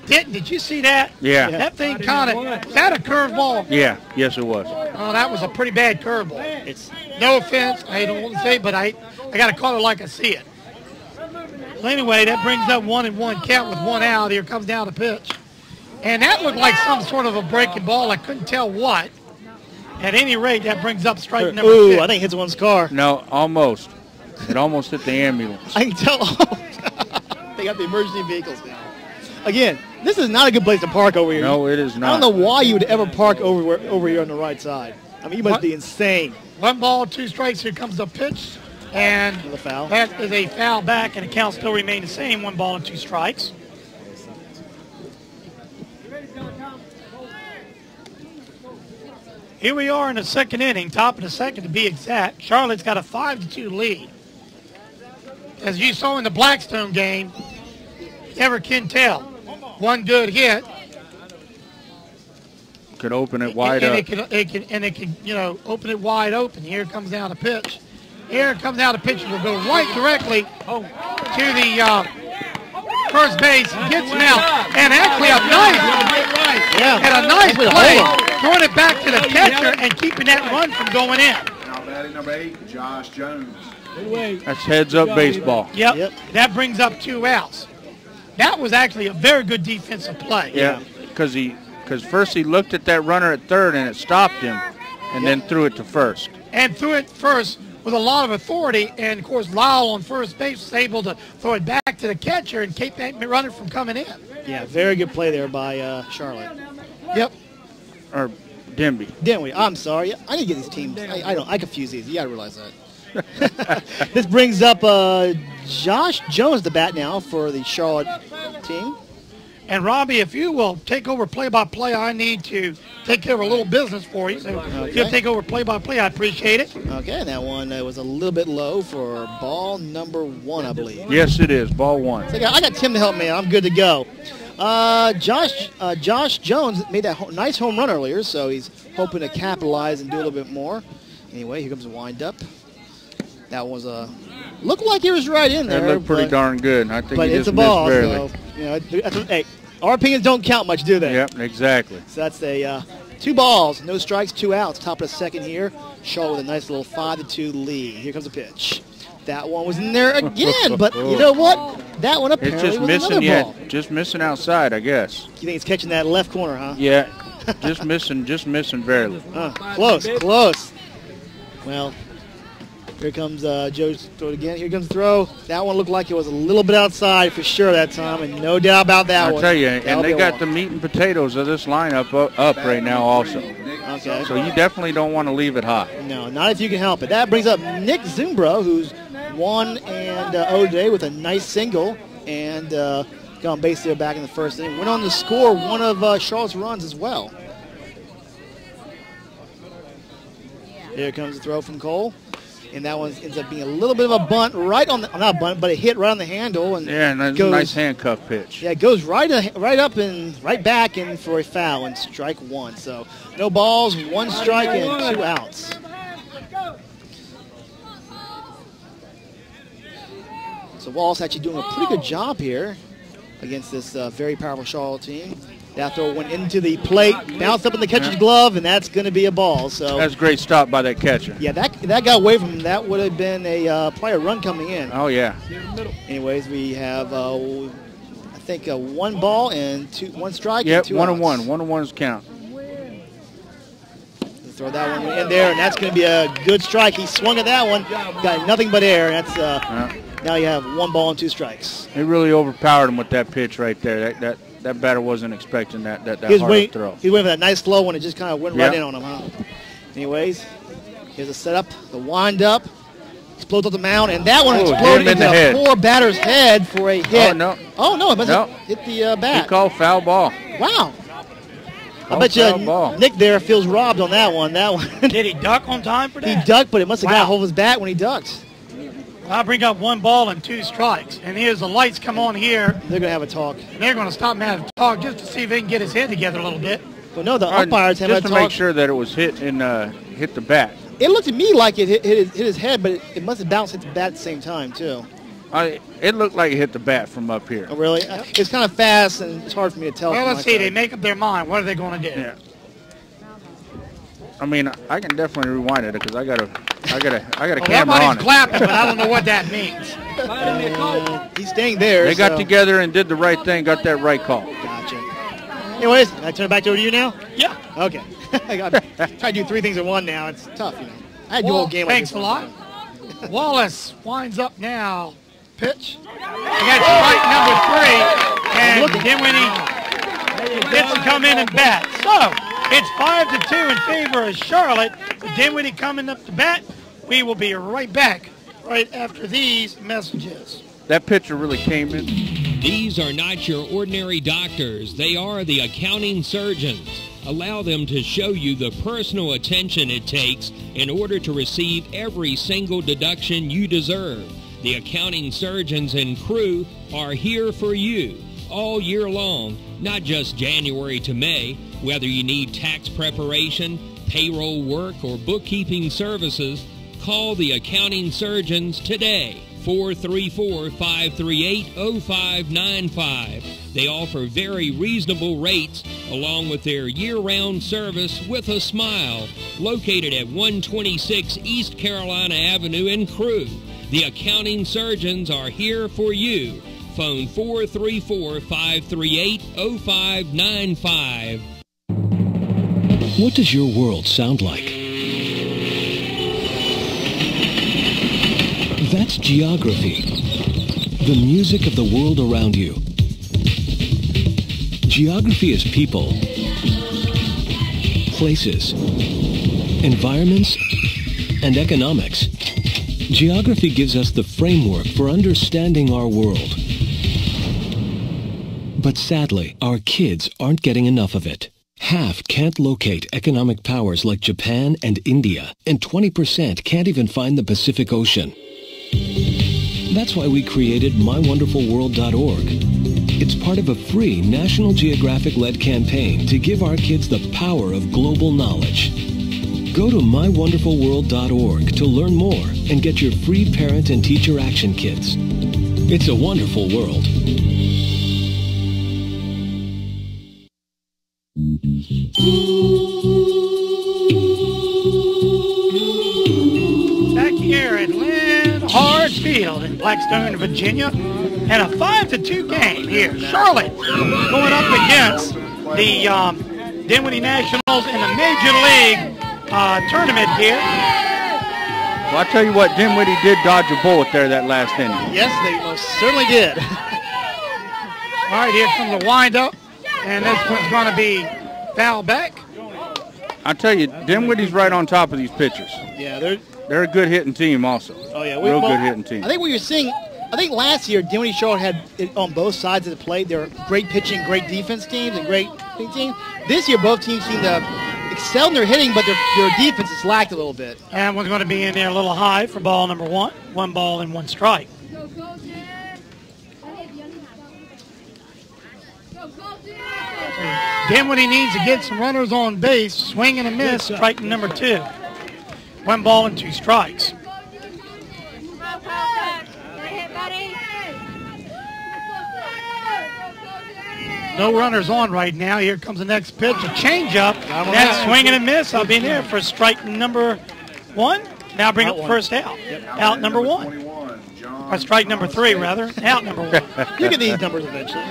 didn't. Did you see that? Yeah. That thing kind of, was that a curveball? Yeah, yes it was. Oh, that was a pretty bad curveball. It's no offense, I don't want to say, but I got to call it like I see it. Well, anyway, that brings up 1-1 count with 1 out. Here comes down the pitch. And that looked like some sort of a breaking ball. I couldn't tell what. At any rate, that brings up strike number 6. I think it hits one's car. No, almost. It almost hit the ambulance. I can tell. They got the emergency vehicles now. Again, this is not a good place to park over here. No, it is not. I don't know why you would ever park over here on the right side. I mean, you must be insane. 1 ball, 2 strikes. Here comes the pitch. And foul. That is a foul back, and the count still remains the same. 1 ball and 2 strikes. Here we are in the second inning, top of the second to be exact. Charlotte's got a 5-2 lead. As you saw in the Blackstone game, you never can tell. 1 good hit. Could open it wide up. It can, open it wide open. Here comes down the pitch. Here comes out a pitch. Will go right directly to the first base. Gets him out. And actually a nice play. Throwing it back to the catcher and keeping that run from going in. Now batting number 8, Josh Jones. That's heads-up baseball. Yep. That brings up 2 outs. That was actually a very good defensive play. Yeah, because first he looked at that runner at third and it stopped him, and then threw it to first. And threw it first with a lot of authority, and of course Lyle on first base was able to throw it back to the catcher and keep that runner from coming in. Yeah, very good play there by Charlotte. Yep. Or Dinnwiddie. I'm sorry. I didn't get these teams. I confuse these. You got to realize that. This brings up Josh Jones to bat now for the Charlotte team. And Robbie, if you will take over play-by-play, I need to take care of a little business for you. So if you'll take over play-by-play, I appreciate it. Okay, and that one was a little bit low for ball number 1, I believe. Yes, it is. Ball 1. So I got Tim to help me. I'm good to go. Josh Jones made that nice home run earlier, so he's hoping to capitalize and do a little bit more. Anyway, here comes the wind-up. That was looked like he was right in there. That looked pretty darn good. I think but he it's just a ball, missed barely. So hey, our opinions don't count much, do they? Yep, exactly. So that's a 2 balls, no strikes, 2 outs. Top of the second here. Charlotte with a nice little 5-2 lead. Here comes the pitch. That one was in there again, but you know what? That one apparently it's just was missing, another ball. just missing outside, I guess. You think it's catching that left corner, huh? Yeah, just missing barely. Close. Well, here comes Joe's throw it again. Here comes the throw. That one looked like it was a little bit outside for sure that time, and no doubt about that one. I'll tell you, and they got the meat and potatoes of this lineup up right now also. Okay. So you definitely don't want to leave it hot. No, not if you can help it. That brings up Nick Zumbro, who's 1-0 today with a nice single, and got on base there back in the first inning. Went on to score one of Charlotte's runs as well. Here comes the throw from Cole. And that one ends up being a little bit of a bunt right on the, not a bunt, but a hit right on the handle. And yeah, and that's a nice handcuff pitch. Yeah, it goes right up and right back in for a foul and strike 1. So no balls, 1 strike, and 2 outs. So Wallace actually doing a pretty good job here against this very powerful Charlotte team. That throw went into the plate, bounced up in the catcher's glove, and that's going to be a ball. So that's a great stop by that catcher. Yeah, that got away from him. That would have been probably a run coming in. Oh, yeah. Anyways, we have, I think, 1 ball and 1 strike. Yep, and 2 outs. 1-1. 1-1's count. Throw that one in there, and that's going to be a good strike. He swung at that one, got nothing but air. That's now you have 1 ball and 2 strikes. He really overpowered him with that pitch right there. That batter wasn't expecting that hard throw. He went for that nice slow one. It just kind of went right in on him, huh? Anyways, here's a setup, the wind-up. Explodes off the mound, and that one exploded into the poor batter's head for a hit. Oh, no. It must have hit the bat. He called foul ball. Wow. I bet you Nick there feels robbed on that one. Did he duck on time for that? He ducked, but it must have got a hold of his bat when he ducked. I'll bring up 1 ball and 2 strikes. And here's the lights come on here. They're going to have a talk. And they're going to stop and have a talk just to see if they can get his head together a little bit. But no, the umpires have a talk. Just to make sure that it was hit the bat. It looked to me like it hit his head, but it must have bounced hit the bat at the same time, too. It looked like it hit the bat from up here. Oh, really? It's kind of fast, and it's hard for me to tell. Well, let's see. They make up their mind. What are they going to do? Yeah. I mean, I can definitely rewind it because I got a camera on it. Somebody's clapping, but I don't know what that means. He's staying there. They got together and did the right thing, got that right call. Gotcha. Anyways, can I turn it back over to you now? Yeah. Okay. I got to try to do 3 things in one now. It's tough, you know. I had to do a whole game. Thanks a lot. Wallace winds up now. Pitch. And that's strike number 3. And Dinnwiddie gets to come in and bat. So it's 5-2 in favor of Charlotte. Dinnwiddie coming up to bat. We will be right back right after these messages. That pitcher really came in. These are not your ordinary doctors. They are the accounting surgeons. Allow them to show you the personal attention it takes in order to receive every single deduction you deserve. The accounting surgeons and crew are here for you all year long, not just January to May. Whether you need tax preparation, payroll work, or bookkeeping services, call the accounting surgeons today. 434-538-0595. They offer very reasonable rates along with their year-round service with a smile. Located at 126 East Carolina Avenue in Crewe. The accounting surgeons are here for you. Phone 434-538-0595. What does your world sound like? That's geography. The music of the world around you. Geography is people, places, environments, and economics. Geography gives us the framework for understanding our world. But sadly, our kids aren't getting enough of it. Half can't locate economic powers like Japan and India, and 20% can't even find the Pacific Ocean. That's why we created MyWonderfulWorld.org. It's part of a free National Geographic-led campaign to give our kids the power of global knowledge. Go to MyWonderfulWorld.org to learn more and get your free parent and teacher action kits. It's a wonderful world. Back here at Lynn Hard Field in Blackstone, Virginia, and a 5-2 game here. Charlotte going up against the Dinnwiddie Nationals in the Major League tournament here. Well, I tell you what, Dinnwiddie did dodge a bullet there that last inning. Yes, they most certainly did. All right, here comes the windup, and this one's going to be foul back. I tell you, Dinnwiddie's right on top of these pitchers. Yeah, they're a good hitting team also. Oh yeah, real good hitting team. I think what you're seeing, I think last year Dinnwiddie Charlotte had it on both sides of the plate. They were great pitching, great defense teams, and great hitting teams. This year, both teams seem to excel in their hitting, but their defense has lacked a little bit. And one's going to be in there a little high for ball number one. 1 ball and 1 strike. Dinnwiddie needs to get some runners on base. Swing and a miss, strike number 2. 1 ball and 2 strikes. No runners on right now. Here comes the next pitch, a changeup. That's swing and a miss. I'll be in there for strike number 1. Now bring up the first out. Out number 1. Or strike number 3, rather. Out number 1. You get these numbers eventually.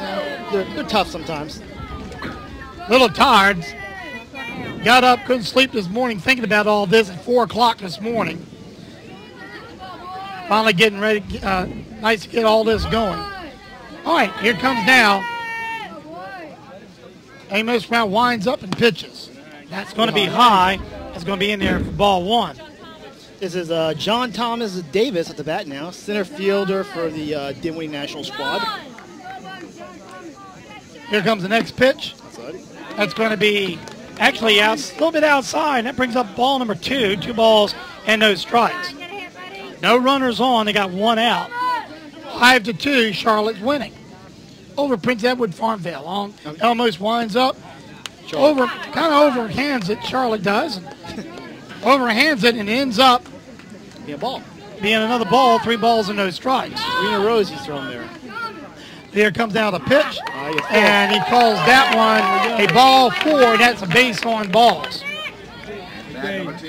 They're tough sometimes. Little tired. Got up, couldn't sleep this morning thinking about all this at 4 o'clock this morning. Finally getting ready. Nice to get all this going. All right, here comes now. Amos Brown winds up and pitches. That's going to be high. That's going to be in there for ball 1. This is John Thomas Davis at the bat now, center fielder for the Dinnwiddie National squad. Here comes the next pitch. That's going to be actually a little bit outside. That brings up ball number 2. 2 balls and no strikes. No runners on. They got 1 out. 5-2. Charlotte's winning. Over Prince Edward Farmville. Almost winds up. Kind of overhands it. Charlotte does. Overhands it and ends up being another ball. 3 balls and no strikes. 3 in a row he's thrown there. Here comes down the pitch, and he calls that one a ball 4. That's a base on balls.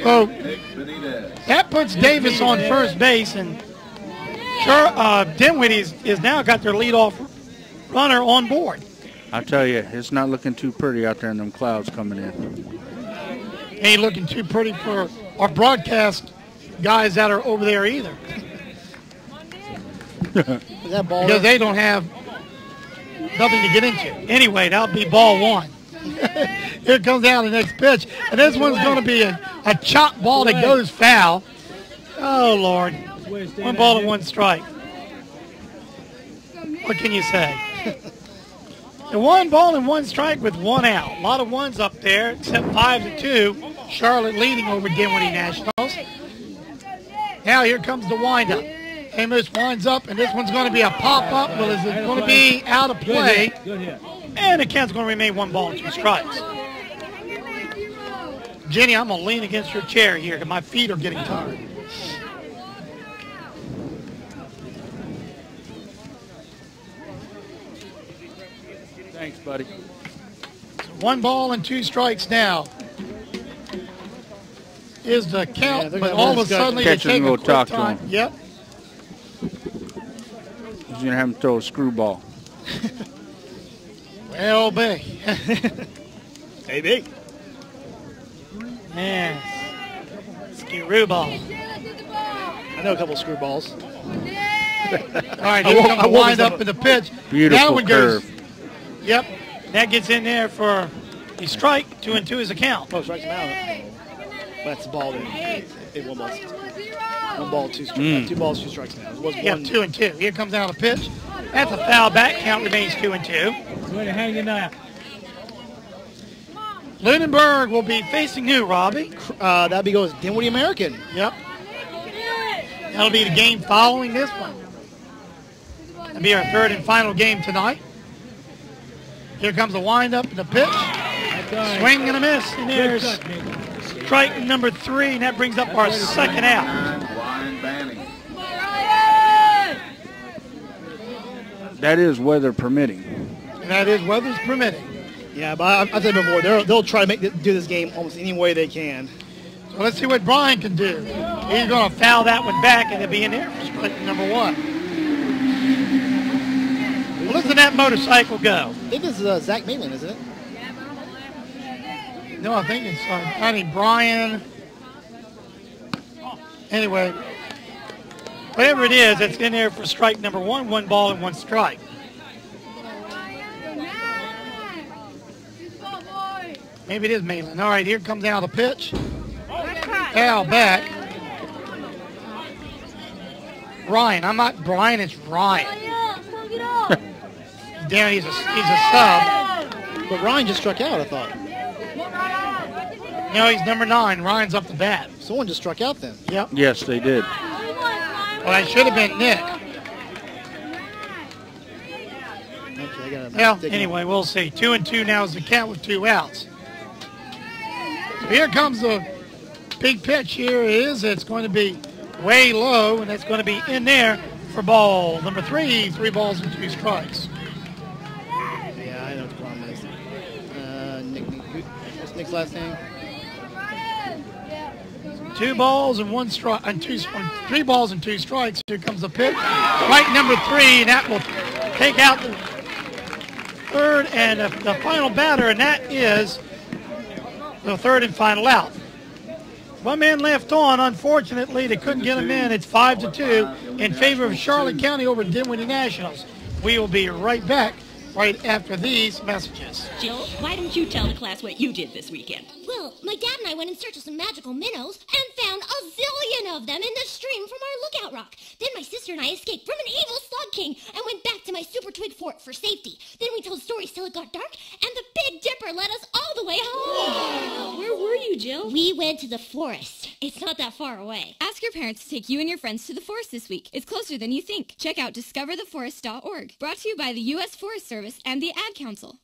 So that puts Davis on first base, and Dinnwiddie is now got their leadoff runner on board. I tell you, it's not looking too pretty out there in them clouds coming in. Ain't looking too pretty for our broadcast guys that are over there either. Because they don't have nothing to get into. Anyway, that'll be ball 1. Here comes down the next pitch. And this one's going to be a chop ball that goes foul. Oh, Lord. 1 ball and 1 strike. What can you say? The 1 ball and 1 strike with 1 out. A lot of ones up there, except 5-2. Charlotte leading over Dinnwiddie Nationals. Now here comes the windup. Amos winds up, and this one's going to be a pop-up. Well, is it going to be out of play? And the count's going to remain 1 ball and 2 strikes. Jenny, I'm going to lean against your chair here because my feet are getting tired. Thanks, buddy. So 1 ball and 2 strikes now is the count, but all of a sudden they take a quick time. Yep. He's going to have him throw a screwball. Well, be. Maybe. Man. Screwball. I know a couple of screwballs. All right, here comes the wind up in the pitch. Beautiful that one curve. goes. Yep, that gets in there for a strike. 2-2 is the count. Oh, strikes him out. That's the ball. It one ball. 1 ball, 2 strikes. 2 balls, 2 strikes now. It was Yep, 2-2. Here comes out the pitch. That's a foul back. Count remains 2-2. Way to hang it up. Lunenburg will be facing who, Robbie? That'll be goes Dinnwiddie American. Yep. That'll be the game following this one. That'll be our third and final game tonight. Here comes the windup and the pitch. Swing and a miss. And there's strike number 3, and that brings up our second out. That is weather permitting. That is weather's permitting. Yeah, but I've said before, they'll try to do this game almost any way they can. So let's see what Brian can do. He's going to foul that one back, and it'll be in there for strike number 1. Well, listen to that motorcycle go. I think this is Zach Maitland, isn't it? No, I think it's Brian. Anyway, whatever it is, it's in there for strike number 1, 1 ball and 1 strike. Maybe it is Maitland. All right, here comes out the pitch. Foul back. Ryan. I'm not Brian, it's Ryan. Damn, he's a sub. But Ryan just struck out, I thought. No, he's number 9. Ryan's up the bat. Someone just struck out then. Yep. Yes, they did. Well, that should have been Nick. Okay, well, anyway, we'll see. 2-2 now is the count with 2 outs. So here comes the big pitch. Here it is. It's going to be way low, and it's going to be in there for ball number 3. 3 balls and 2 strikes. Yeah, I know what the problem is. What's Nick's last name? 2 balls and 1 strike, and 3 balls and 2 strikes. Here comes the pitch. Strike number 3, and that will take out the third and the final batter, and that is the third and final out. 1 man left on. Unfortunately, they couldn't get him in. It's 5-2 in favor of Charlotte County over Dinnwiddie Nationals. We will be right back right after these messages. Jill, why don't you tell the class what you did this weekend? Well, my dad and I went in search of some magical minnows and found a zillion of them in the stream from our lookout rock. Then my sister and I escaped from an evil slug king and went back to my super twig fort for safety. Then we told stories till it got dark, and the Big Dipper led us all the way home. Wow. Where were you, Jill? We went to the forest. It's not that far away. Ask your parents to take you and your friends to the forest this week. It's closer than you think. Check out discovertheforest.org. Brought to you by the U.S. Forest Service and the Ad Council.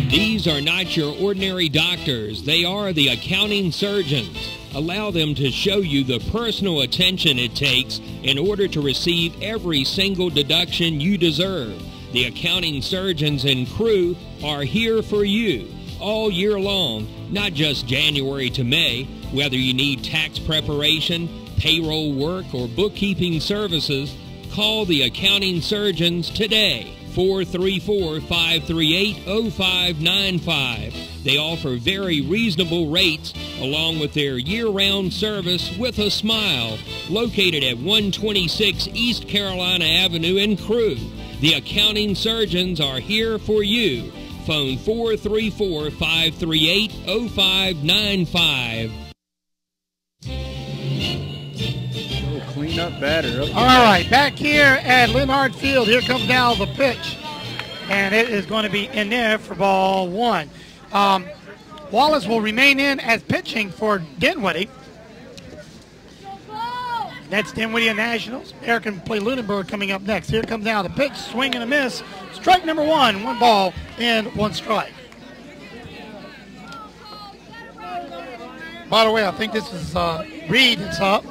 These are not your ordinary doctors. They are the accounting surgeons. Allow them to show you the personal attention it takes in order to receive every single deduction you deserve. The accounting surgeons and crew are here for you all year long, not just January to May. Whether you need tax preparation, payroll work, or bookkeeping services, call the accounting surgeons today. 434-538-0595. They offer very reasonable rates along with their year-round service with a smile. Located at 126 East Carolina Avenue in Crewe. The accounting surgeons are here for you. Phone 434-538-0595. Clean up batter. All right, back here at Linhart Field, here comes now the pitch. And it is going to be in there for ball 1. Wallace will remain in as pitching for Dinnwiddie. That's Dinnwiddie Nationals. American play Lunenburg coming up next. Here comes now the pitch, swing and a miss. Strike number 1, 1 ball and 1 strike. By the way, I think this is Reed that's up.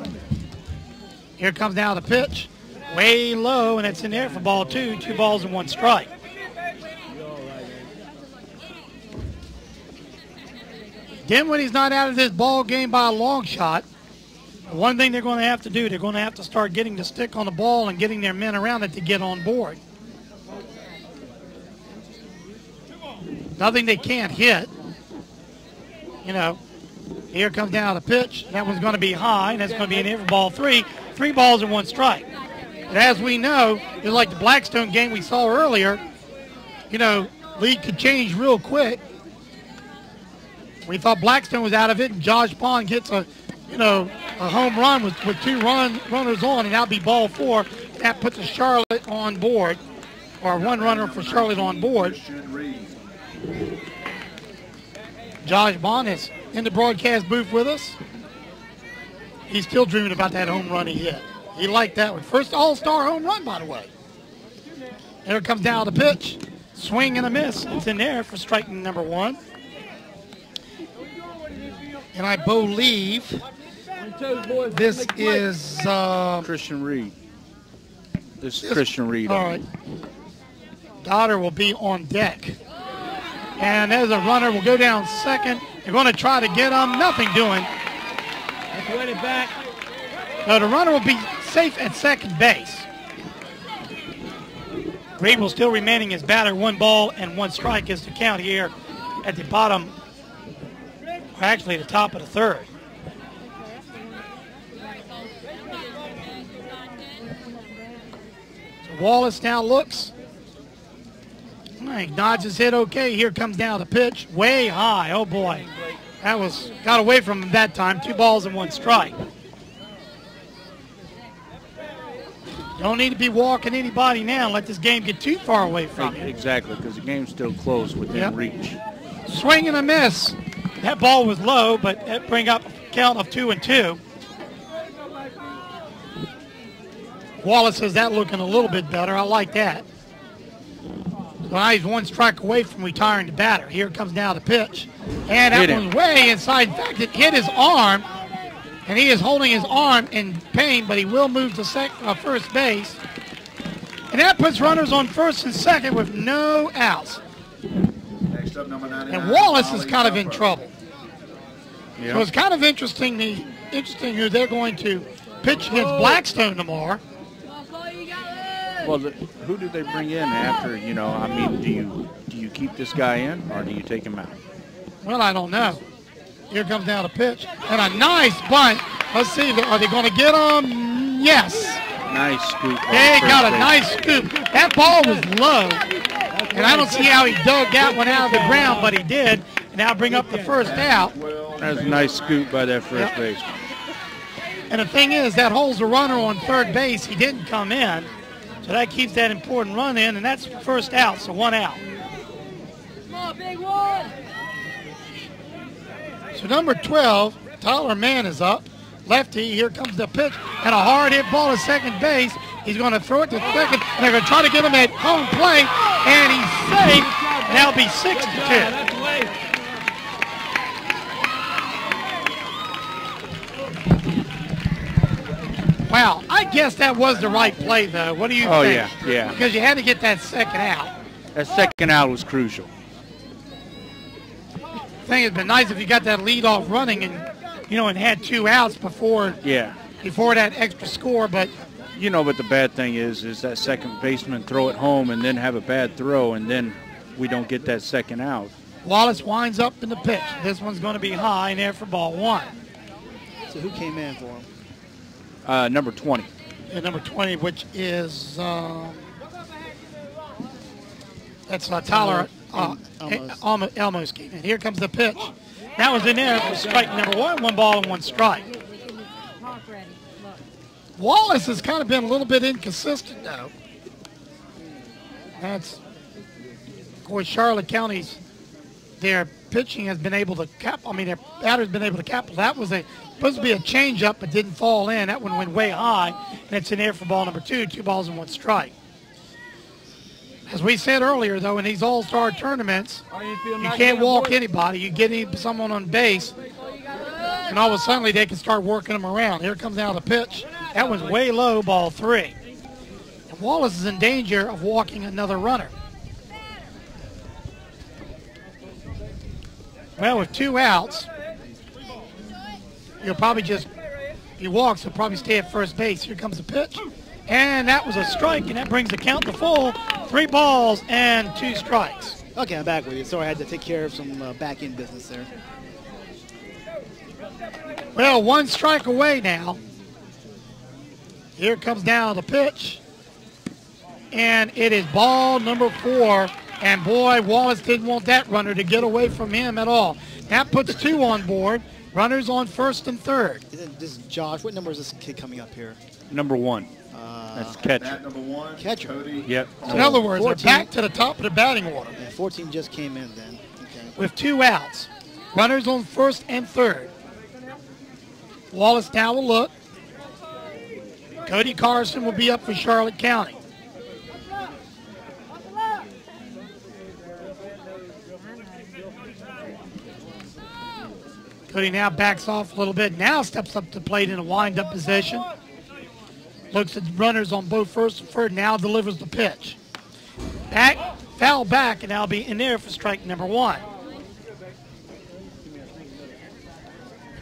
Here comes now the pitch, way low, and it's in there for ball 2, 2 balls and 1 strike. Dinnwiddie's not out of this ball game by a long shot. One thing they're going to have to do, they're going to have to start getting the stick on the ball and getting their men around it to get on board. Nothing they can't hit. You know, Here comes down the pitch. That one's going to be high, and that's going to be an in for ball 3. 3 balls and 1 strike. But as we know, it's like the Blackstone game we saw earlier. You know, lead could change real quick. We thought Blackstone was out of it, and Josh Pond gets a home run with 2 runners on, and that'll be ball 4. That puts a Charlotte on board, or 1 runner for Charlotte on board. Josh Pond is in the broadcast booth with us. He's still dreaming about that home run he hit. He liked that one. First all-star home run, by the way. There comes down the pitch. Swing and a miss. It's in there for strike number 1. And I believe this is Christian Reed. This is Christian Reed. All right. Goddard will be on deck. And there's a runner will go down second. They're going to try to get him. Nothing doing. Let's win it back. No, the runner will be safe at second base. Reed will still remaining as batter. 1 ball and 1 strike is the count here at the bottom, or actually the top of the 3rd. So Wallace now looks. He nods his head okay. Here comes down the pitch. Way high. Oh, boy. That got away from him that time. 2 balls and 1 strike. Don't need to be walking anybody now. Let this game get too far away from you. Exactly, because the game's still close within reach. Swing and a miss. That ball was low, but that bring up a count of 2-2. Wallace says that looking a little bit better. I like that. So now he's 1 strike away from retiring the batter. Here comes down the pitch. And that one's way inside. In fact, it hit his arm. And he is holding his arm in pain, but he will move to first base. And that puts runners on first and second with no outs. Next up, number 99. And Wallace is kind of in trouble. Yep. So it's kind of interesting who they're going to pitch against Blackstone tomorrow. Well, who do they bring in after, do you keep this guy in or do you take him out? Well, I don't know. Here comes down the pitch. And a nice bunt. Let's see, are they going to get him? Yes. Nice scoop. They got a nice scoop. That ball was low. And I don't see how he dug that one out of the ground, but he did. And now bring up the first out. That's a nice scoop by that first baseman. And the thing is, that holds a runner on third base. He didn't come in. So that keeps that important run in, and that's first out, so 1 out. Come on, big one. So number 12, Tyler Mann is up. Lefty, here comes the pitch, and a hard hit ball to second base. He's going to throw it to second, and they're going to try to get him at home plate, and he's safe. And that'll be 6-2. Wow, I guess that was the right play, though. What do you think? Oh, yeah. Because you had to get that second out. That second out was crucial. I think it'd been nice if you got that lead off running and had 2 outs before that extra score, but but the bad thing is that second baseman throw it home and then have a bad throw, and then we don't get that second out. Wallace winds up in the pitch. This one's going to be high in there for ball 1. So who came in for him? Number 20. Yeah, number 20, which is that's Tyler Elmos came in. Here comes the pitch. That was in there for strike number 1. 1 ball and 1 strike. Wallace has kind of been a little bit inconsistent, though. That's, of course, Charlotte County's, their pitching has been able to their batter's been able to capitalize. That was supposed to be a changeup, but didn't fall in. That one went way high, and it's in there for ball number 2. 2 balls and 1 strike. As we said earlier, though, in these all-star tournaments, you can't walk anybody. You get someone on base, and all of a sudden they can start working them around. Here comes out the pitch. That one's way low, ball 3. And Wallace is in danger of walking another runner. Well, with 2 outs, he'll probably he walks, he'll probably stay at first base. Here comes the pitch. And that was a strike, and that brings the count to full. 3 balls and 2 strikes. Okay, I'm back with you. Sorry, I had to take care of some back-end business there. Well, one strike away now. Here comes down the pitch. And it is ball number 4. And boy, Wallace didn't want that runner to get away from him at all. That puts 2 on board. Runners on first and third. This is Josh. What number is this kid coming up here? Number 1. That's catcher. Number 1. Catcher. Cody. Yep. In other words, they're back to the top of the batting order. And 14 just came in then. Okay. With 2 outs. Runners on first and third. Wallace now will look. Cody Carson will be up for Charlotte County. Cody now backs off a little bit. Now steps up to the plate in a wind-up position. Looks at the runners on both first and third. Now delivers the pitch. Back, foul back, and now be in there for strike number 1.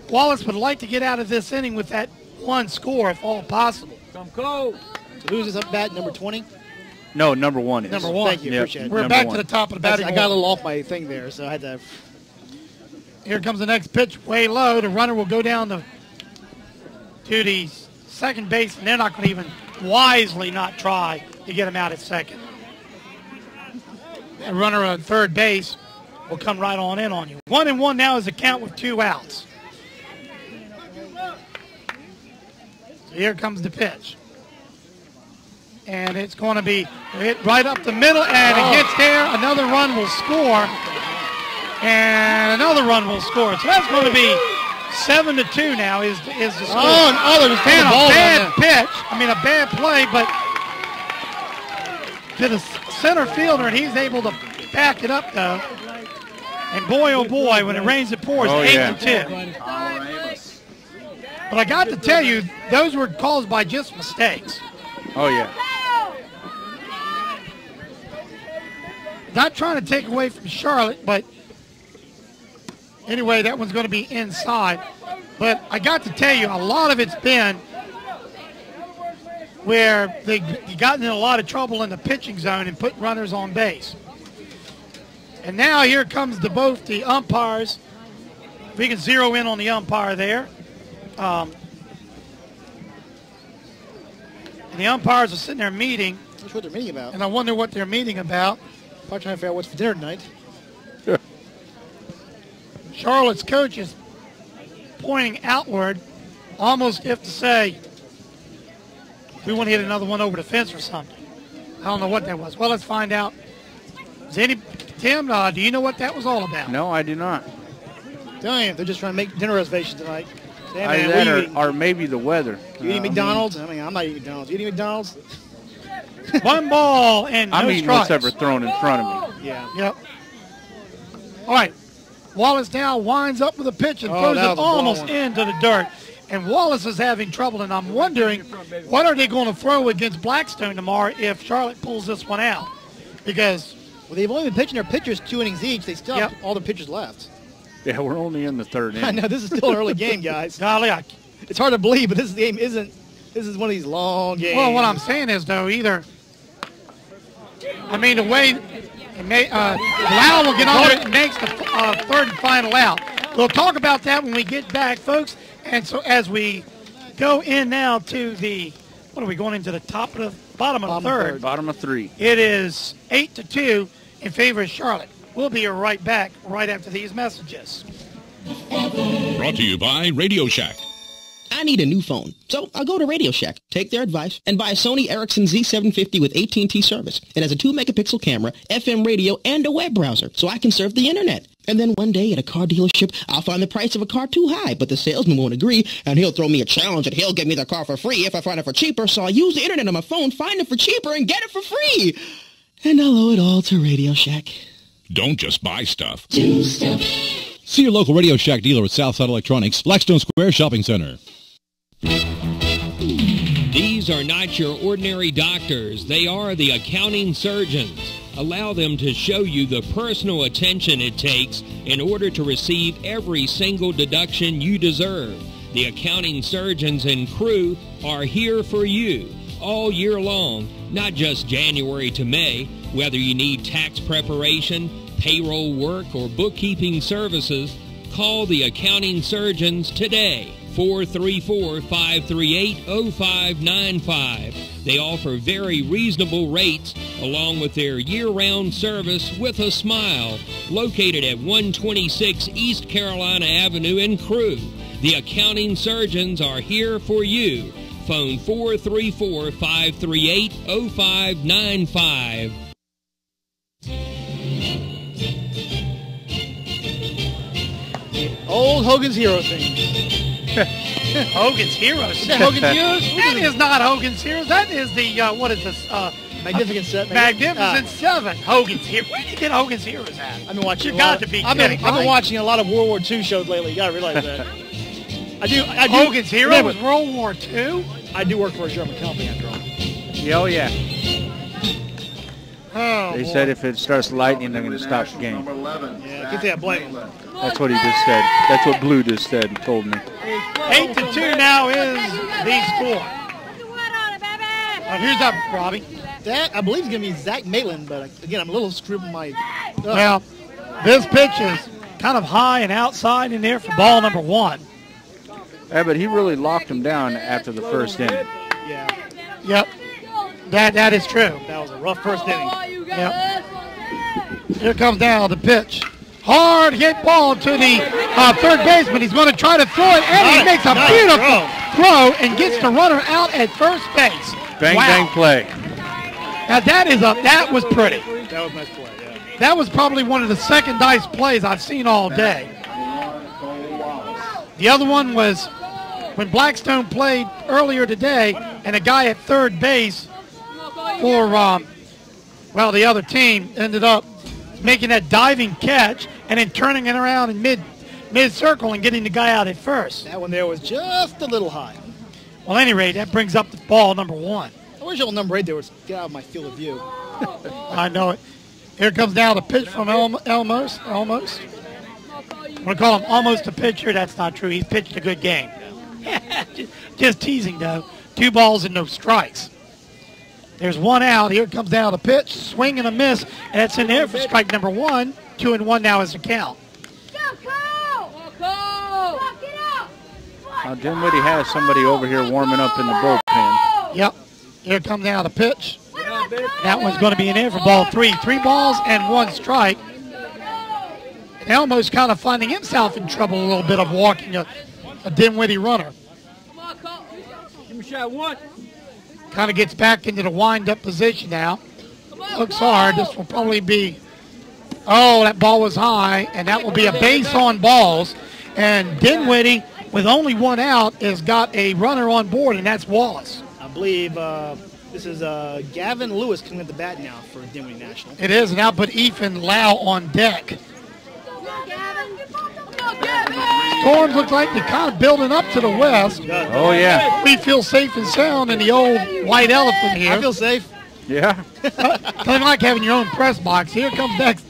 Wallace would like to get out of this inning with that 1 score if all possible. Come cold. So who's this up bat? Number 20? No, number 1 is. Number 1. Thank you. Yep. Appreciate it. We're back to the top of the batting I order. got a little off my thing there, so I had to. Here comes the next pitch, way low. The runner will go down to the second base, and they're not going to even wisely not try to get him out at second. The runner on third base will come right on in on you. 1-1 now is the count with 2 outs. So here comes the pitch. And it's going to be hit right up the middle, and it gets there. Another run will score. And another run will score. So that's going to be 7-2 now is the score. There's and a bad pitch. I mean, a bad play, but to the center fielder, and he's able to back it up, though. And boy, oh boy, when it rains, it pours. 8-2. But I got to tell you, those were caused by just mistakes. Oh, yeah. Not trying to take away from Charlotte, but anyway, that one's going to be inside. But I got to tell you, a lot of it's been where they gotten in a lot of trouble in the pitching zone and put runners on base. And now here comes both the umpires. We can zero in on the umpire there. And the umpires are sitting there meeting. That's what they're meeting about. And I wonder what they're meeting about. Probably trying to figure out what's for dinner tonight. Charlotte's coach is pointing outward, almost if to say, we want to hit another one over the fence or something. I don't know what that was. Well, let's find out. Tim, do you know what that was all about? No, I do not. Damn, they're just trying to make dinner reservations tonight. Damn, man, or maybe the weather. You eating McDonald's? I mean, I'm not eating McDonald's. You eating McDonald's? 1 ball and no I'm eating strikes. what's ever thrown in front of me. Yeah. Yep. All right. Wallace now winds up with a pitch and throws it almost into the dirt. And Wallace is having trouble, and I'm wondering, what are they going to throw against Blackstone tomorrow if Charlotte pulls this one out? Because they've only been pitching their pitchers 2 innings each. They still have all the pitchers left. Yeah, we're only in the 3rd inning. I know, this is still an early game, guys. Golly, it's hard to believe, but this game isn't. This is one of these long games. Well, what I'm saying is, though, the way Lau will get on it and makes the 3rd and final out. We'll talk about that when we get back, folks. And so as we go in now to what are we going into the bottom of the 3rd? Bottom of 3. It is 8-2 in favor of Charlotte. We'll be right back right after these messages. Brought to you by Radio Shack. I need a new phone, so I'll go to Radio Shack, take their advice, and buy a Sony Ericsson Z750 with AT&T service. It has a 2-megapixel camera, FM radio, and a web browser, so I can surf the internet. And then one day at a car dealership, I'll find the price of a car too high, but the salesman won't agree, and he'll throw me a challenge and he'll give me the car for free if I find it for cheaper, so I'll use the internet on my phone, find it for cheaper, and get it for free. And I'll owe it all to Radio Shack. Don't just buy stuff. Do stuff. See your local Radio Shack dealer at Southside Electronics, Blackstone Square Shopping Center. These are not your ordinary doctors. They are the accounting surgeons. Allow them to show you the personal attention it takes in order to receive every single deduction you deserve. The accounting surgeons and crew are here for you all year long, not just January to May. Whether you need tax preparation, payroll work, or bookkeeping services, Call the accounting surgeons today. 434-538-0595. They offer very reasonable rates along with their year-round service with a smile. Located at 126 East Carolina Avenue in Crewe. The accounting surgeons are here for you. Phone 434-538-0595. Old Hogan's Hero thing. Hogan's Heroes. Is that Hogan's Heroes? That is not Hogan's Heroes. That is the, what is this? Magnificent Seven. Magnificent Seven. Hogan's Heroes. Where did you get Hogan's Heroes at? I've been watching. You got to be kidding. I've been watching a lot of World War II shows lately. You got to realize that. I do. Hogan's Heroes was World War II? I do work for a German company after all. Oh, yeah. Oh, they said if it starts lightning, they're going to stop the game. Yeah, get that blame. That's what he just said. That's what Blue just said and told me. 8-2 now is the score. Who's up, Robbie? That, I believe, is going to be Zach Maitland, but again, I'm a little screwed with my... Well, this pitch is kind of high and outside in there for ball number 1. Yeah, but he really locked him down after the first inning. Yeah. Yep. That is true. That was a rough first inning. Yep. Here comes now the pitch. Hard hit ball to the third baseman. He's going to try to throw it, and he makes a beautiful throw and gets the runner out at first base. Bang, bang play. Now that was pretty. That was a nice play, yeah. That was probably one of the second nice plays I've seen all day. The other one was when Blackstone played earlier today, and a guy at third base for, the other team ended up making that diving catch and then turning it around in mid-circle and getting the guy out at first. That one there was just a little high. Well, at any rate, that brings up the ball number 1. I wish old number 8 there was get out of my field of view. I know it. Here comes now the pitch from Almost. I'm going to call him almost a pitcher. That's not true. He's pitched a good game. Just teasing, though. 2 balls and no strikes. There's 1 out. Here comes now the pitch. Swing and a miss. And that's in there for strike number 1. 2-1 now is the count. Now, Dinnwiddie has somebody over here warming up in the bullpen. Yep. Here comes now the pitch. That one's going to be in there for ball 3. 3 balls and 1 strike. And Elmo's kind of finding himself in trouble a little bit of walking a Dinnwiddie runner. Give me shot 1. Kind of gets back into the wind-up position now. Looks hard. This will probably be, that ball was high, and that will be a base on balls. And Dinnwiddie, with only 1 out, has got a runner on board, and that's Wallace. I believe this is Gavin Lewis coming at the bat now for Dinnwiddie National. It is, and now put Ethan Lau on deck. Storms look like they're kind of building up to the west. Oh, yeah. We feel safe and sound in the old white elephant here. I feel safe. Yeah. Kind of like having your own press box. Here comes next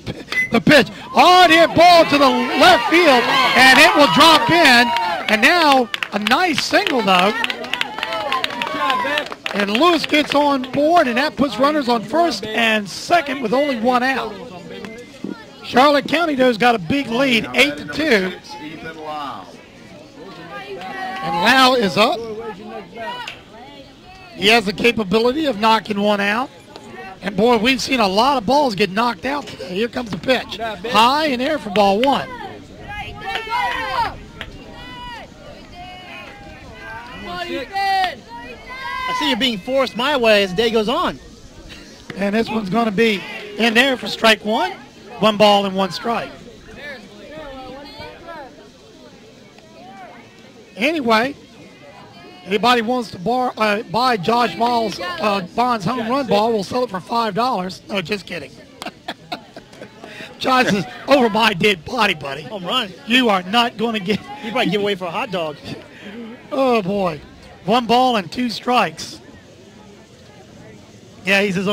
the pitch. Hard hit ball to the left field, and it will drop in. And now a nice single, though. And Lewis gets on board, and that puts runners on first and second with only 1 out. Charlotte County, though, has got a big lead, 8-2. And Lau is up. He has the capability of knocking 1 out. And, boy, we've seen a lot of balls get knocked out today. Here comes the pitch. High in air for ball 1. I see you're being forced my way as the day goes on. And this one's going to be in there for strike 1. 1 ball and 1 strike. Anyway, anybody wants to buy Josh Bond's home run ball, we'll sell it for $5. No, just kidding. Josh is over my dead body, buddy. Home run. You are not going to get... You probably give away for a hot dog. Oh, boy. 1 ball and 2 strikes. Yeah, he says,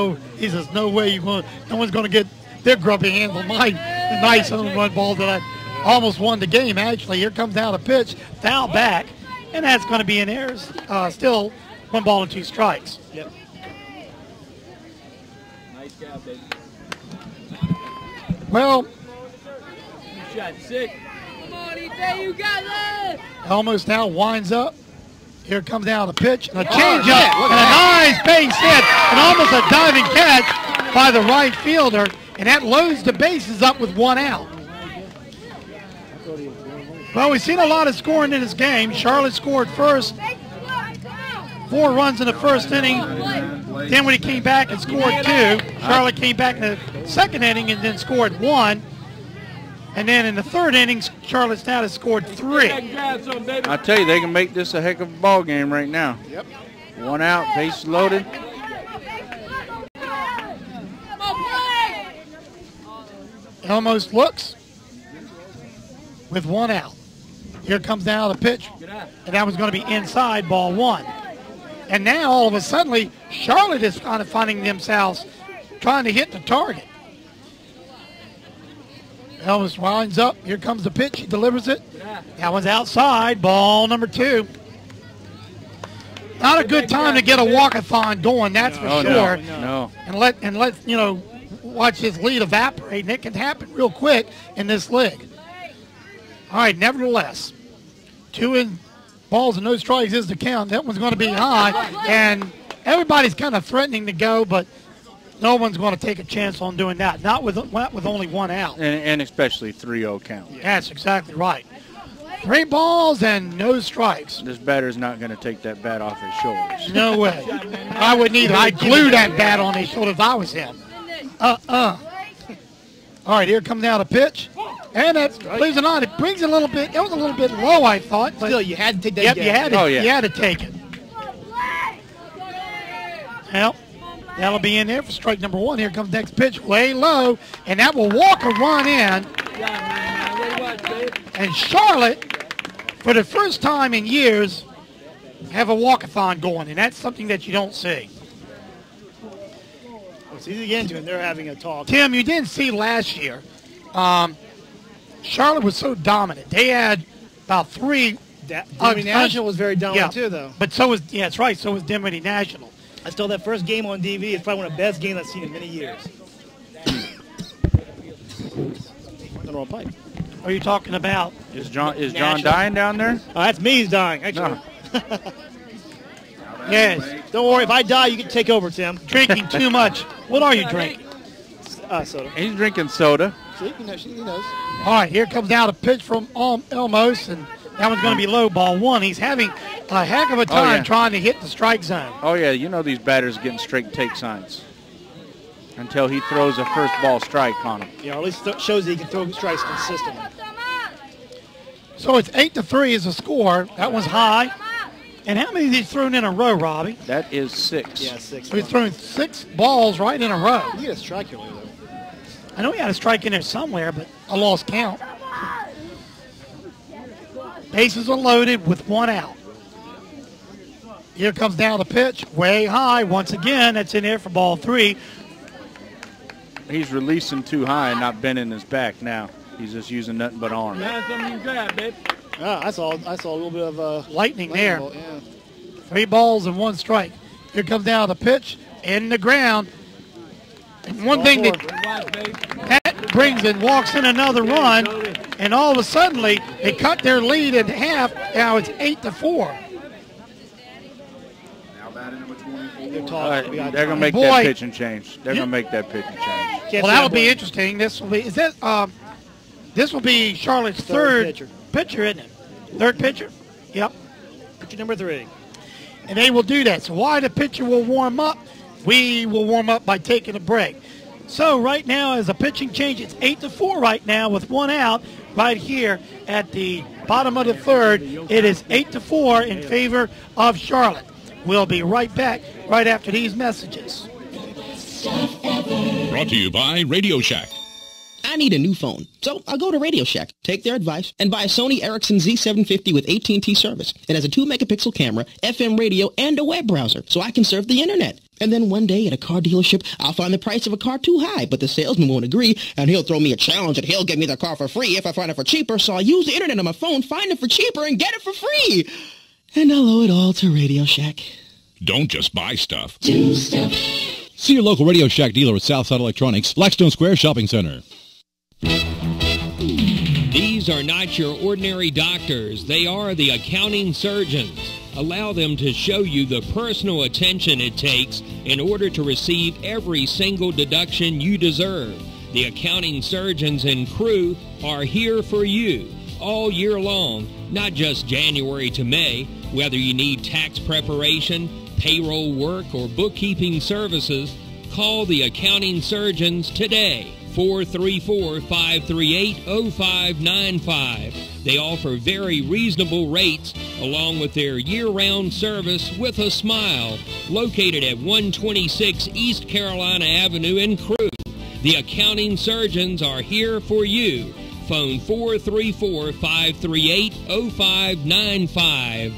no way no one's going to get their grubby hands on my nice home run ball that I almost won the game, actually. Here comes now the pitch. Foul back. And that's going to be in there. Still 1 ball and 2 strikes. Yep. Nice job, baby. Well, You shot 6. Come on, Almost now winds up. Here comes down the pitch, and a changeup, and a nice base hit, and almost a diving catch by the right fielder, and that loads the bases up with one out. Well, we've seen a lot of scoring in this game. Charlotte scored first, 4 runs in the first inning. Then when he came back and scored 2, Charlotte came back in the second inning and then scored 1. And then in the third inning, Charlotte Status scored 3. I tell you, they can make this a heck of a ball game right now. Yep. 1 out, base loaded. Almost looks with 1 out. Here comes now the pitch, and that was going to be inside, ball 1. And now all of a sudden, Charlotte is kind of finding themselves trying to hit the target. Elvis winds up. Here comes the pitch. He delivers it. That one's outside. Ball number 2. Not a good time to get a walkathon going, that's for sure. No. And let you know, watch his lead evaporate, and it can happen real quick in this league. All right, nevertheless, 2 balls and no strikes is the count. That one's going to be high, and everybody's kind of threatening to go, but no one's going to take a chance on doing that. Not with only 1 out. And especially 3-0 count. Yeah, that's exactly right. 3 balls and no strikes. This batter's not going to take that bat off his shoulders. No way. I wouldn't either. I'd glue that bat on his shoulder if I was him. All right, here comes now the pitch. And that, believe it or not, it brings it a little bit. It was a little bit low, I thought. But still, you had to take that. Yep, game. you had to take it. Well, that'll be in there for strike number 1. Here comes next pitch, way low, and that will walk a run in. And Charlotte, for the first time in years, have a walkathon going, and that's something that you don't see. It's easy to get into, and they're having a talk. Tim, you didn't see last year. Charlotte was so dominant. They had about 3. Dinnwiddie National was very dominant too, though. But so was, that's right, so was Dinnwiddie National. I still that first game on DVD is probably one of the best games I've seen in many years. The wrong pipe. Are you talking about? Is John dying down there? Oh, that's me. He's dying. Actually. No. Yes. Don't worry. If I die, you can take over, Tim. Drinking too much. What are you drinking? Soda. He's drinking soda. See, he knows. All right, here comes now the pitch from Elmos, and that one's going to be low, ball 1. He's having a heck of a time trying to hit the strike zone. Oh, yeah, you know these batters are getting straight take signs until he throws a first ball strike on him. Yeah, or at least shows that he can throw strikes consistently. So it's 8-3 is the score. That one's high. And how many has he thrown in a row, Robbie? That is 6. Yeah, 6. So he's thrown 6 balls right in a row. He had a strike here, though. I know he had a strike in there somewhere, but I lost count. Bases are loaded with 1 out. Here comes down the pitch, way high. Once again, that's in there for ball 3. He's releasing too high and not bending his back now. He's just using nothing but arm. I saw a little bit of lightning there. Ball, yeah. 3 balls and 1 strike. Here comes down the pitch, in the ground. And one thing that brings and walks in another run, and all of a sudden they cut their lead in half. Now it's 8-4. They're going to make that pitching change. They're going to make that pitching change. Well, that'll be interesting. This will be Charlotte's third pitcher, isn't it? Third pitcher? Yep. Pitcher number 3. And they will do that. So while the pitcher will warm up, we will warm up by taking a break. So right now, as a pitching change, it's 8-4 right now with 1 out right here at the bottom of the third. It is 8-4 in favor of Charlotte. We'll be right back right after these messages. Brought to you by Radio Shack. I need a new phone, so I'll go to Radio Shack, take their advice, and buy a Sony Ericsson Z750 with AT&T service. It has a 2-megapixel camera, FM radio, and a web browser, so I can surf the internet. And then one day at a car dealership, I'll find the price of a car too high, but the salesman won't agree, and he'll throw me a challenge, and he'll give me the car for free if I find it for cheaper, so I'll use the internet on my phone, find it for cheaper, and get it for free. And I'll owe it all to Radio Shack. Don't just buy stuff. Do stuff. See your local Radio Shack dealer at Southside Electronics, Blackstone Square Shopping Center. These These are not your ordinary doctors. They are the accounting surgeons. Allow them to show you the personal attention it takes in order to receive every single deduction you deserve. The accounting surgeons and crew are here for you all year long, not just January to May. Whether you need tax preparation, payroll work, or bookkeeping services, call the accounting surgeons today. 434-538-0595. They offer very reasonable rates along with their year-round service with a smile, located at 126 East Carolina Avenue in Crewe. The accounting surgeons are here for you. Phone 434-538-0595.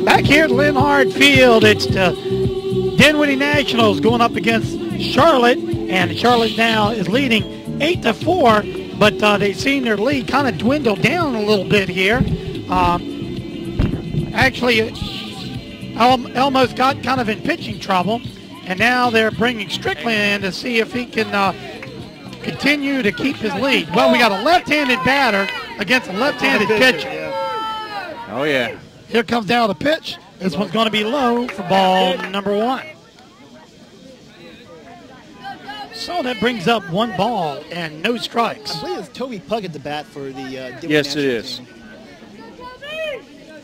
Back here at Linhart Field, it's the Dinnwiddie Nationals going up against Charlotte, and Charlotte now is leading 8-4, but they've seen their lead kind of dwindle down a little bit here. Actually, almost got kind of in pitching trouble, and now they're bringing Strickland in to see if he can continue to keep his lead. Well, we got a left-handed batter against a left-handed pitcher. Oh, yeah. Here comes down the pitch. This one's going to be low for ball number 1. So that brings up 1 ball and no strikes. I believe it's Toby Puckett the bat for the Dinnwiddie Yes, it National is. team.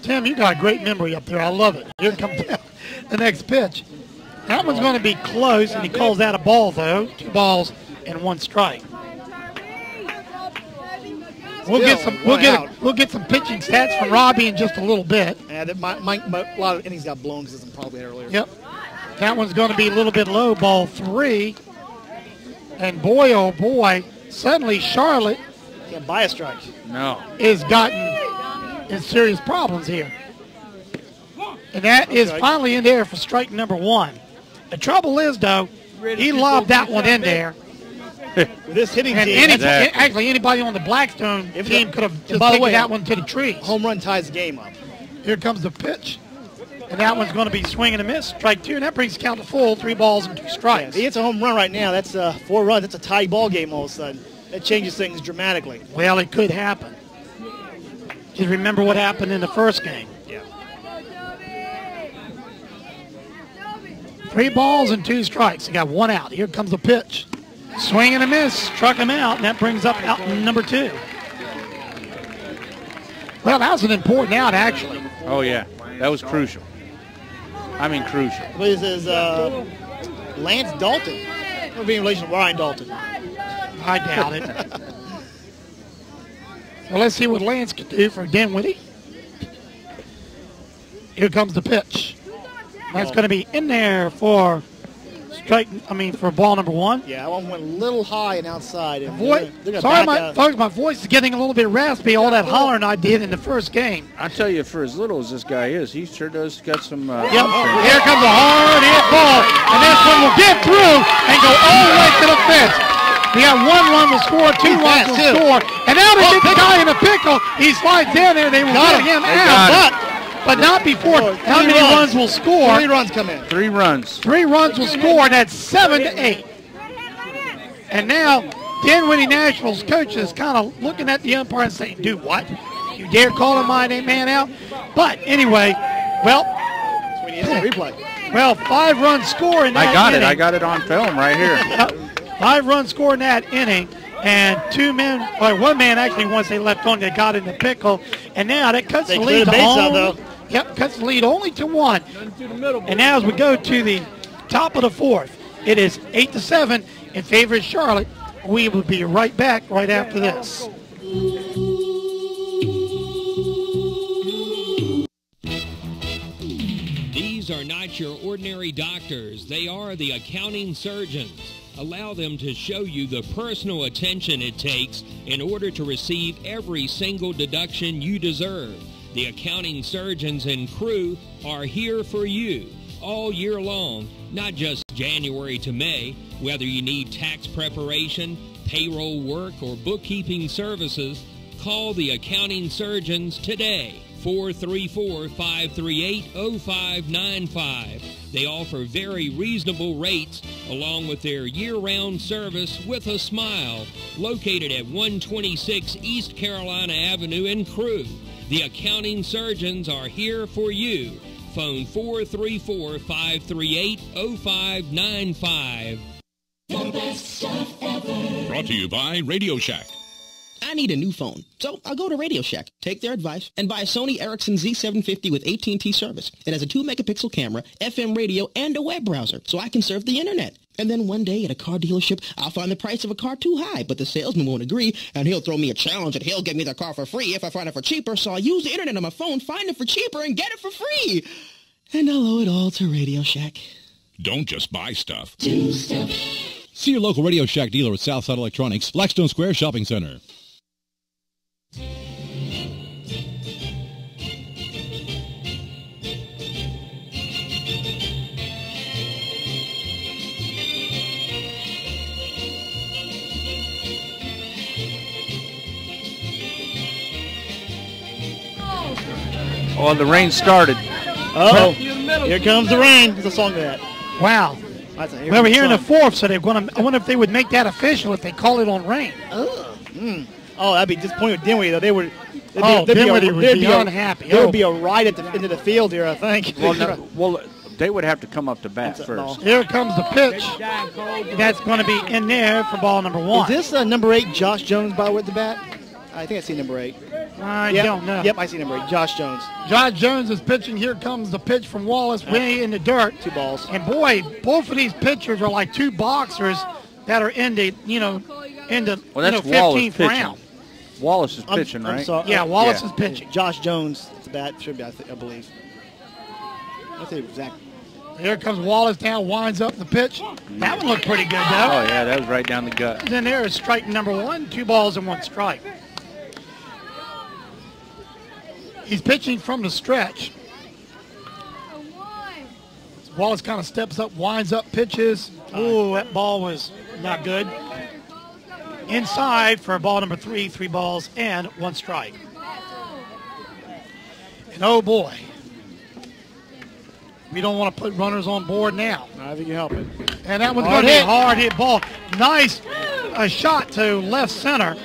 Tim, you got a great memory up there. I love it. Here comes down the next pitch. That one's going to be close, and he calls that a ball, though. 2 balls and 1 strike. We'll get some pitching stats from Robbie in just a little bit. Yeah, a lot of innings got blown because of some probably earlier. Yep. That one's going to be a little bit low, ball 3. And boy, oh boy, suddenly Charlotte can't buy a strike. No. Is gotten in serious problems here. And that is finally in there for strike number 1. The trouble is, though, he lobbed that one in there. With this hitting and team, actually anybody on the Blackstone team could have just taken that one to the tree. Home run ties the game up. Here comes the pitch. And that one's going to be swing and a miss. Strike 2, and that brings the count to full. 3 balls and 2 strikes. Yeah, if he hits a home run right now, that's 4 runs. That's a tie ball game all of a sudden. That changes things dramatically. Well, it could happen. Just remember what happened in the first game. Yeah. 3 balls and 2 strikes. He got 1 out. Here comes the pitch. Swing and a miss. Struck him out, and that brings up out number 2. Well, that was an important out, actually. Oh, yeah. That was crucial. I mean, crucial. This is Lance Dalton. He'll be in relation to Ryan Dalton. I doubt it. Well, let's see what Lance can do for Dinnwiddie. Here comes the pitch. That's going to be in there for for ball number 1. Yeah, that one went a little high and outside. And Sorry, folks, my voice is getting a little bit raspy. All that hollering I did in the first game. I tell you, for as little as this guy is, he sure does got some. Yep. Here comes a hard hit ball, and this one will get through and go all the way to the fence. We have 1 run will score, 2 runs will score, and now they get the guy in a pickle. He slides in there. They will get him out, but not before. How many runs will score? 3 runs come in. 3 runs. 3 runs will score, and that's 7-8. And now Dinnwiddie Nationals coach is kind of looking at the umpire and saying, "Do what? You dare call my man out?" But anyway, well, we need a replay. Well, 5 runs score in that inning. I got it on film right here. 5 runs scored in that inning, and 1 man actually, once they left on, they got in the pickle, and now that cuts the lead to only. Yep, cuts the lead only to 1. And now as we go to the top of the 4th, it is 8-7 in favor of Charlotte. We will be right back right after this. These are not your ordinary doctors. They are the accounting surgeons. Allow them to show you the personal attention it takes in order to receive every single deduction you deserve. The accounting surgeons and crew are here for you all year long, not just January to May. Whether you need tax preparation, payroll work, or bookkeeping services, call the accounting surgeons today. 434-538-0595. They offer very reasonable rates along with their year-round service with a smile. Located at 126 East Carolina Avenue in Crewe. The accounting surgeons are here for you. Phone 434-538-0595. The best stuff ever. Brought to you by Radio Shack. I need a new phone, so I'll go to Radio Shack, take their advice, and buy a Sony Ericsson Z750 with AT&T service. It has a 2-megapixel camera, FM radio, and a web browser, so I can surf the internet. And then one day at a car dealership, I'll find the price of a car too high, but the salesman won't agree, and he'll throw me a challenge and he'll give me the car for free if I find it for cheaper, so I'll use the internet on my phone, find it for cheaper, and get it for free. And I'll owe it all to Radio Shack. Don't just buy stuff. Do stuff. See your local Radio Shack dealer at Southside Electronics, Blackstone Square Shopping Center. Oh, the rain started. Oh, here comes the rain. There's a song to that. Wow. Well, we're here in the fourth, so they're going to. I wonder if they would make that official if they call it on rain. Oh, that'd be disappointing with Dinnwiddie, though. Dinnwiddie would be unhappy. There would be a ride at the end of the field here, I think. Well, they would have to come up to bat first. Here comes the pitch. That's going to be in there for ball number 1. Is this number 8, Josh Jones, by the way, at the bat? I think I see number 8. I don't know. Yep, I see number 8, Josh Jones. Josh Jones is pitching. Here comes the pitch from Wallace, way in the dirt. 2 balls. And boy, both of these pitchers are like 2 boxers that are in the, well, that's 15th round. Wallace is pitching, right? Sorry. Yeah, Wallace is pitching. Josh Jones at the bat should be, I believe. I think exactly. Here comes Wallace down, winds up the pitch. That one looked pretty good, though. Oh, yeah, that was right down the gut. Then there is strike number 1, 2 balls and 1 strike. He's pitching from the stretch. Wallace kind of steps up, winds up, pitches. Ooh, that ball was not good. Inside for ball number 3, 3 balls and 1 strike. And oh boy, we don't want to put runners on board now. I think you help it. And that one's going to be a hard hit ball. Nice shot to left center.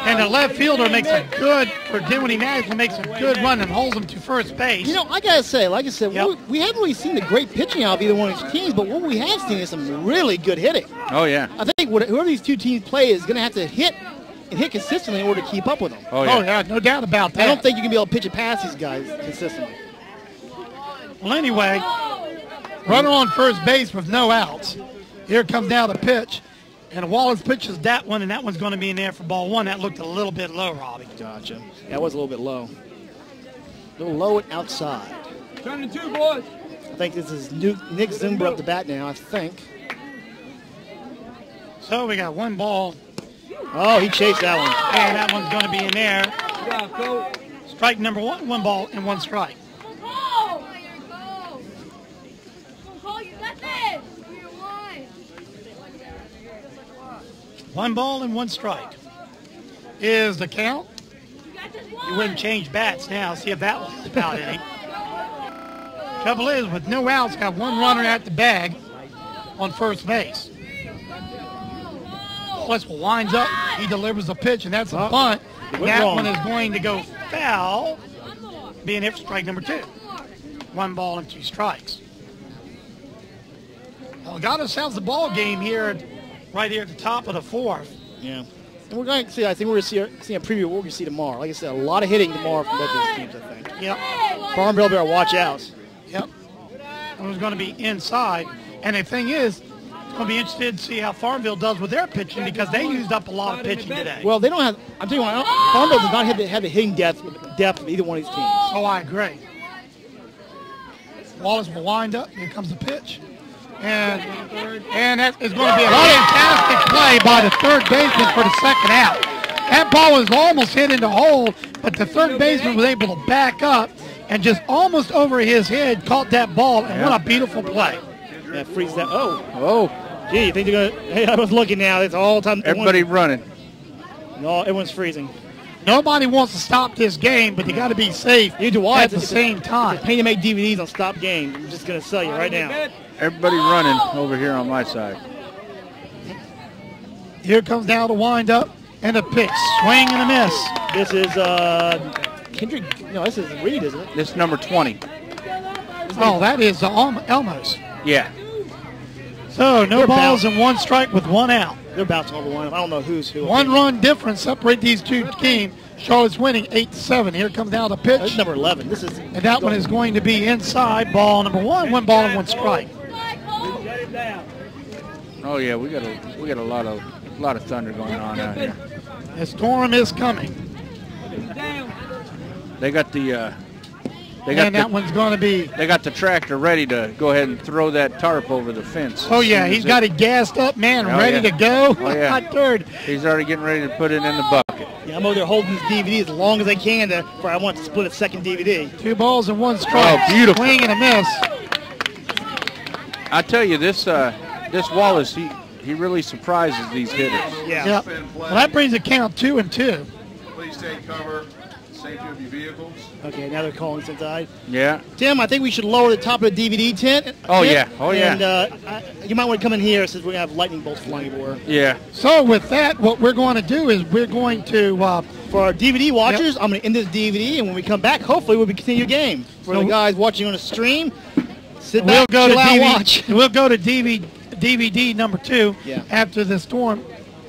And the left fielder makes a good, for Dinnwiddie National, makes a good run and holds him to first base. You know, I got to say, like I said, we haven't really seen the great pitching out of either one of these teams, but what we have seen is some really good hitting. Oh, yeah. I think whoever these 2 teams play is going to have to hit and hit consistently in order to keep up with them. Oh, yeah. No doubt about that. I don't think you can be able to pitch it past these guys consistently. Well, anyway, runner on first base with no outs. Here comes now the pitch. And Wallace pitches that one, and that one's going to be in there for ball 1. That looked a little bit low, Robbie. Gotcha. That was a little bit low. A little low and outside. Turn to 2, boys. I think this is Nick Zumber up the bat now, I think. So we got 1 ball. Oh, he chased that one. And that one's going to be in there. Strike number 1, 1 ball and 1 strike. 1 ball and 1 strike is the count. You wouldn't change bats now. See if that one's about any. Trouble is, with no outs, got 1 runner at the bag on first base. Wallace winds up. He delivers a pitch, and that's a bunt. That one is going to go foul, being it for strike number 2. 1 ball and 2 strikes. Well, got ourselves the ball game here. Right here at the top of the 4th. Yeah. And we're going to see, I think we're going to see a preview of what we're going to see tomorrow. Like I said, a lot of hitting tomorrow from both these teams, I think. Yep. Farmville better watch out. Yep. It was going to be inside. And the thing is, it's going to be interested to see how Farmville does with their pitching because they used up a lot of pitching today. Well, they don't have, I'm telling you what, Farmville does not have the hitting depth of either one of these teams. Oh, I agree. Wallace will wind up. Here comes the pitch. And that is going to be a fantastic play by the third baseman for the second out. That ball was almost hit in the hole, but the third baseman was able to back up and just almost over his head caught that ball, and what a beautiful play. That frees that. Oh. Gee, you think they're going to, hey, I was looking now. It's all time. Everybody running. No, everyone's freezing. Nobody wants to stop this game, but you got to be safe at the same time. Pay to make DVDs on Stop Game. I'm just going to tell you right now. Everybody running over here on my side. Here comes now the wind-up and a pitch. Swing and a miss. This is Kendrick. No, this is Reed, isn't it? This is number 20. Oh, that is Elmo's. Yeah. So no balls and 1 strike with 1 out. They're bouncing over one. I don't know who's who. 1 run difference separate these two teams. Charlotte's winning 8-7. Here comes now the pitch. That's number 11. This is, and that one is going to be inside. Ball number 1. 1 ball and 1 strike. Oh yeah, we got a lot of thunder going on out here. The storm is coming. They got the. One's going to be. They got the tractor ready to go ahead and throw that tarp over the fence. Oh yeah, he's got it gassed up, man, ready to go. Oh yeah. Hot third. He's already getting ready to put it in the bucket. Yeah, I'm over there holding this DVD as long as I can for I want to split a second DVD. 2 balls and 1 strike. Oh, beautiful. Swing and a miss. I tell you, this Wallace, he really surprises these hitters. Yeah. Yep. Well, that brings the count 2-2. Please take cover. Safety of your vehicles. Okay, now they're calling us inside. Yeah. Tim, I think we should lower the top of the DVD tent. Oh, yeah. Oh, yeah. And you might want to come in here since we're going to have lightning bolts flying everywhere. Yeah. So with that, what we're going to do is we're going to... for our DVD watchers, I'm going to end this DVD, and when we come back, hopefully we'll continue the game. For the guys watching on the stream, sit back, chill out, watch. We'll go to DVD number 2 after the storm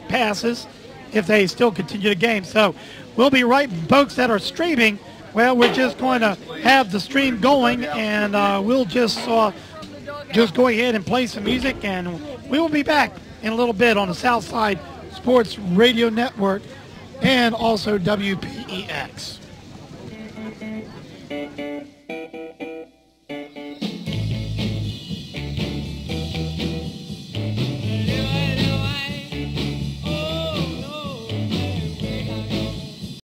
passes, if they still continue the game. So we'll be right, folks that are streaming. Well, we're just going to have the stream going, and we'll just go ahead and play some music, and we will be back in a little bit on the Southside Sports Radio Network and also WPEX.